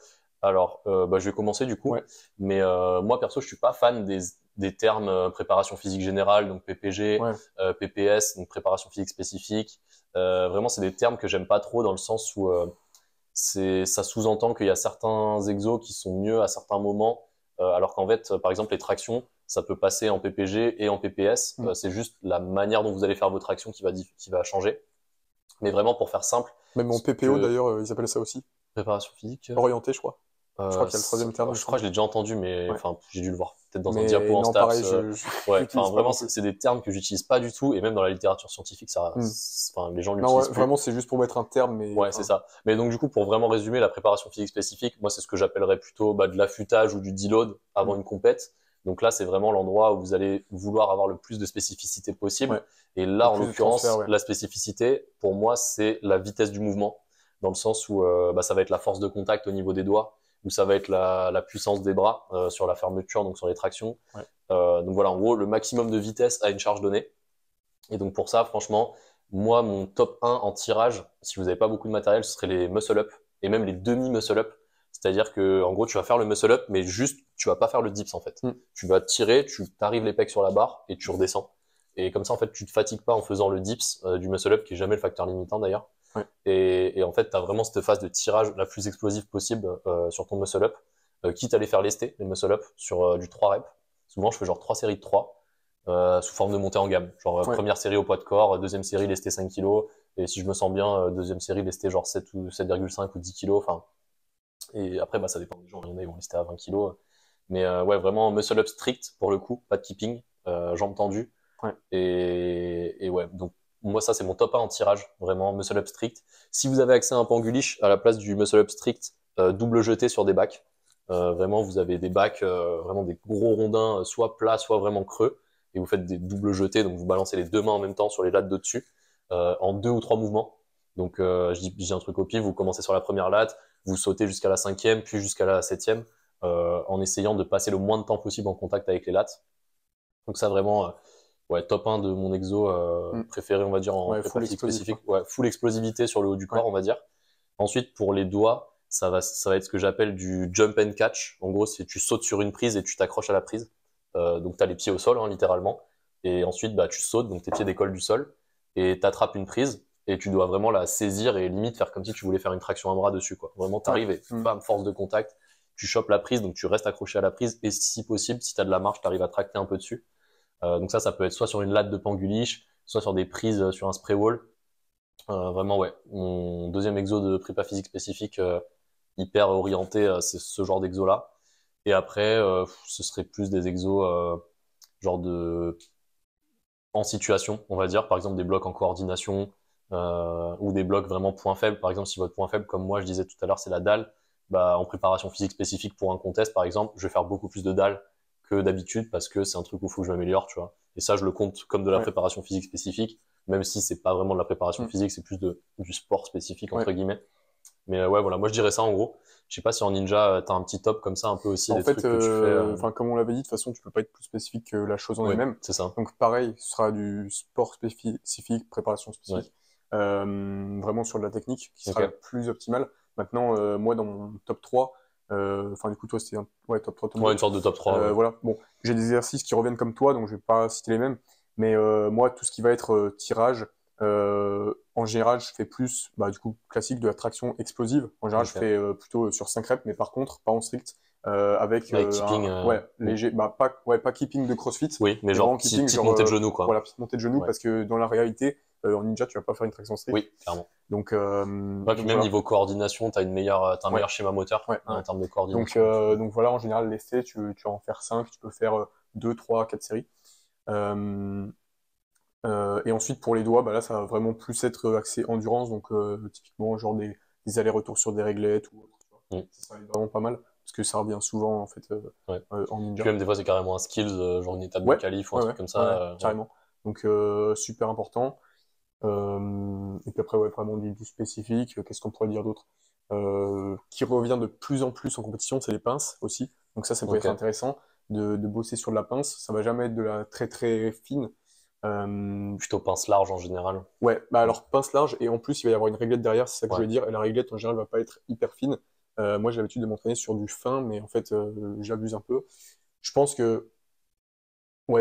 Alors, je vais commencer du coup. Mais moi, perso, je suis pas fan des termes préparation physique générale, donc PPG, PPS, donc préparation physique spécifique. Vraiment, c'est des termes que j'aime pas trop dans le sens où ça sous-entend qu'il y a certains exos qui sont mieux à certains moments alors qu'en fait, par exemple, les tractions, ça peut passer en PPG et en PPS. C'est juste la manière dont vous allez faire vos tractions qui va changer. Mais vraiment, pour faire simple. Même en PPO, d'ailleurs, ils appellent ça aussi. Préparation physique. Orienté, je crois. Je crois qu'il y a le troisième terme. Je crois que je l'ai déjà entendu, mais enfin, j'ai dû le voir peut-être dans un Mais diapo en non, STAPS. pareil, ouais, enfin, vraiment, c'est des termes que j'utilise pas du tout, et même dans la littérature scientifique, ça, enfin, les gens l'utilisent plus. Vraiment, c'est juste pour mettre un terme. Mais, ouais, c'est ça. Mais donc, du coup, pour vraiment résumer la préparation physique spécifique, moi, c'est ce que j'appellerais plutôt de l'affûtage ou du deload avant une compète. Donc là, c'est vraiment l'endroit où vous allez vouloir avoir le plus de spécificité possible. Ouais. Et là, en l'occurrence, la spécificité, pour moi, c'est la vitesse du mouvement, dans le sens où ça va être la force de contact au niveau des doigts, où ça va être la puissance des bras sur la fermeture, donc sur les tractions. Ouais. Donc voilà, en gros, le maximum de vitesse à une charge donnée. Et donc pour ça, franchement, moi, mon top 1 en tirage, si vous n'avez pas beaucoup de matériel, ce serait les muscle-up et même les demi-muscle-up. C'est-à-dire que, en gros, tu vas faire le muscle-up, mais juste, tu vas pas faire le dips, en fait. Tu vas tirer, tu t'arrives les pecs sur la barre et tu redescends. Et comme ça, en fait, tu te fatigues pas en faisant le dips du muscle-up, qui est jamais le facteur limitant d'ailleurs. Ouais. Et en fait, tu as vraiment cette phase de tirage la plus explosive possible sur ton muscle-up, quitte à les faire lester, les muscle-up, sur du 3 reps. Souvent, je fais genre 3 séries de 3, sous forme de montée en gamme. Genre première série au poids de corps, deuxième série lesté 5 kg, et si je me sens bien, deuxième série lesté genre 7 ou 7,5 ou 10 kg. Enfin, et après, ça dépend des gens. Il y en a, ils vont lester à 20 kg. Mais ouais, vraiment muscle-up strict pour le coup, pas de keeping, jambes tendues. Ouais. Et ouais, donc moi, ça, c'est mon top 1 en tirage, vraiment, muscle-up strict. Si vous avez accès à un panguliche, à la place du muscle-up strict, double jeté sur des bacs. Vraiment, vous avez des bacs, vraiment des gros rondins, soit plats, soit vraiment creux. Et vous faites des doubles jetés, donc vous balancez les deux mains en même temps sur les lattes de dessus, en 2 ou 3 mouvements. Donc, je dis un truc au pif, vous commencez sur la première latte, vous sautez jusqu'à la 5e, puis jusqu'à la 7e, en essayant de passer le moins de temps possible en contact avec les lattes. Donc ça, vraiment... ouais, top 1 de mon exo préféré, on va dire, en prépa physique spécifique. Ouais, full explosivité sur le haut du corps, on va dire. Ensuite, pour les doigts, ça va être ce que j'appelle du jump and catch. En gros, c'est tu sautes sur une prise et tu t'accroches à la prise. Donc, tu as les pieds au sol, hein, littéralement. Et ensuite, tu sautes, donc tes pieds décollent du sol. Et tu attrapes une prise et tu dois vraiment la saisir et limite faire comme si tu voulais faire une traction à bras dessus, quoi. Vraiment, t'arrives et bam, force de contact. Tu chopes la prise, donc tu restes accroché à la prise. Et si possible, si tu as de la marche, tu arrives à tracter un peu dessus. Donc ça peut être soit sur une latte de panguliche, soit sur des prises sur un spray wall. Vraiment, ouais. Mon deuxième exo de prépa physique spécifique, hyper orienté, c'est ce genre d'exo-là. Et après, ce serait plus des exos genre en situation, on va dire. Par exemple, des blocs en coordination ou des blocs vraiment points faibles. Par exemple, si votre point faible, comme moi je disais tout à l'heure, c'est la dalle, en préparation physique spécifique pour un contest, par exemple, je vais faire beaucoup plus de dalle que d'habitude parce que c'est un truc où il faut que je m'améliore, tu vois. Et ça, je le compte comme de la préparation physique spécifique, même si c'est pas vraiment de la préparation physique, c'est plus du sport spécifique, entre guillemets. Mais ouais, voilà, moi je dirais ça en gros. Je sais pas si en ninja, t'as un petit top comme ça un peu aussi, en des fait, trucs que tu fais. comme on l'avait dit, de toute façon, tu peux pas être plus spécifique que la chose en elle-même. C'est ça. Donc pareil, ce sera du sport spécifique, préparation spécifique, vraiment sur de la technique, qui sera la plus optimale. Maintenant, moi, dans mon top 3, enfin du coup, toi, c'était un top 3. Ouais, une sorte de top 3. Voilà, bon, j'ai des exercices qui reviennent comme toi, donc je vais pas citer les mêmes. Mais moi, tout ce qui va être tirage, en général, je fais plus, du coup, classique de la traction explosive. En général, je fais plutôt sur 5 reps, mais par contre, pas en strict, avec keeping, léger, pas keeping de CrossFit. Oui, mais genre petite montée de genoux, quoi. Voilà, petite montée de genoux, parce que dans la réalité, en ninja, tu vas pas faire une traction strict. Oui, clairement. Donc, puis même niveau coordination, t'as un meilleur schéma moteur en termes de coordination. Donc voilà, en général, lesté, tu vas en faire 5, tu peux faire 2, 3, 4 séries. Et ensuite, pour les doigts, là, ça va vraiment plus être axé endurance, donc typiquement, genre des allers-retours sur des réglettes ou autre. Ça va être vraiment pas mal, parce que ça revient souvent, en fait, en ninja. Puis même des fois, c'est carrément un skills, genre une étape de qualif ou un truc comme ça. Carrément. Donc, super important. Et puis après, vraiment du spécifique. Qu'est-ce qu'on pourrait dire d'autre qui revient de plus en plus en compétition, c'est les pinces aussi. Donc ça peut être intéressant de bosser sur de la pince. Ça va jamais être de la très très fine. Plutôt pince large en général. Ouais, alors pince large, et en plus il va y avoir une réglette derrière, c'est ça que je veux dire, et la réglette en général va pas être hyper fine. Moi j'ai l'habitude de m'entraîner sur du fin, mais en fait j'abuse un peu. Je pense que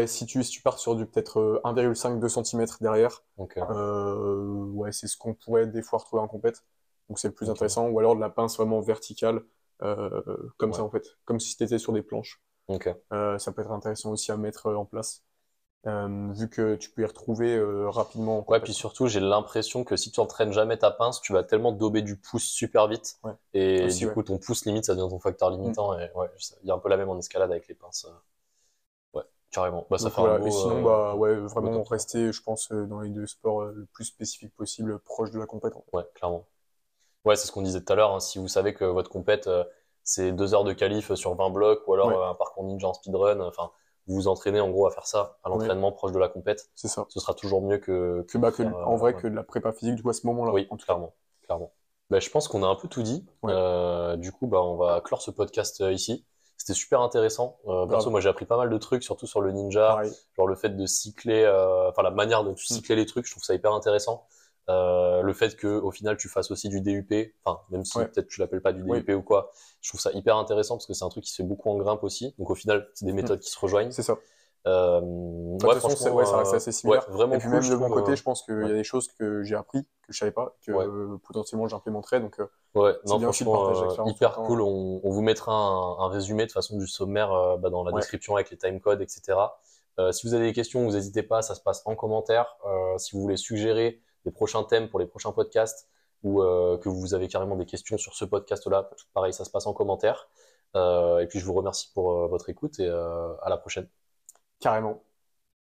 si tu pars sur du peut-être 1,5-2 cm derrière, c'est ce qu'on pourrait des fois retrouver en compète. Donc c'est le plus intéressant, ou alors de la pince vraiment verticale, comme ça en fait, comme si tu étais sur des planches. Ok. Ça peut être intéressant aussi à mettre en place, vu que tu peux y retrouver rapidement. Ouais, puis surtout, j'ai l'impression que si tu entraînes jamais ta pince, tu vas tellement dober du pouce super vite. Ouais. Et Aussi, du coup, ton pouce limite, ça devient ton facteur limitant. Et ouais, il y a un peu la même en escalade avec les pinces. Ouais, carrément. Bah, ça Donc fait un voilà, beau. et sinon, ouais, vraiment top 3. rester, je pense, dans les deux sports le plus spécifiques possible, proche de la compétence. Ouais, clairement. Ouais, c'est ce qu'on disait tout à l'heure. Hein. Si vous savez que votre compète, c'est 2 heures de qualif sur 20 blocs ou alors Ouais. un parcours ninja en speedrun, enfin, vous vous entraînez en gros à faire ça, à l'entraînement proche de la compète. C'est ça. Ce sera toujours mieux que En vrai, ouais. que de la prépa physique, du coup, à ce moment-là, Oui, en tout cas. clairement, clairement. Bah, je pense qu'on a un peu tout dit. Ouais. Du coup, bah, on va clore ce podcast ici. C'était super intéressant. Perso, Grave. moi, j'ai appris pas mal de trucs, surtout sur le ninja, Pareil. genre le fait de cycler, enfin la manière dont tu cyclais les trucs, je trouve ça hyper intéressant. Le fait que au final tu fasses aussi du DUP, enfin même si Ouais. peut-être tu l'appelles pas du DUP ou quoi, je trouve ça hyper intéressant parce que c'est un truc qui se fait beaucoup en grimpe aussi. Donc au final, c'est des méthodes qui se rejoignent. C'est ça. Ouais, De toute façon, ça reste assez similaire. ouais, vraiment et puis cool, même je de mon trouve. côté, je pense qu'il y a des choses que j'ai appris, que je savais pas, que potentiellement j'implémenterai. Donc Ouais, c'est non, bien aussi de partager franchement, l'expérience tout le hyper temps. cool. On vous mettra un résumé de toute façon du sommaire dans la Ouais. description avec les timecodes, etc. Si vous avez des questions, vous n'hésitez pas, ça se passe en commentaire. Si vous voulez suggérer des prochains thèmes pour les prochains podcasts ou que vous avez carrément des questions sur ce podcast-là, pareil, ça se passe en commentaire. Et puis je vous remercie pour votre écoute et à la prochaine. Carrément.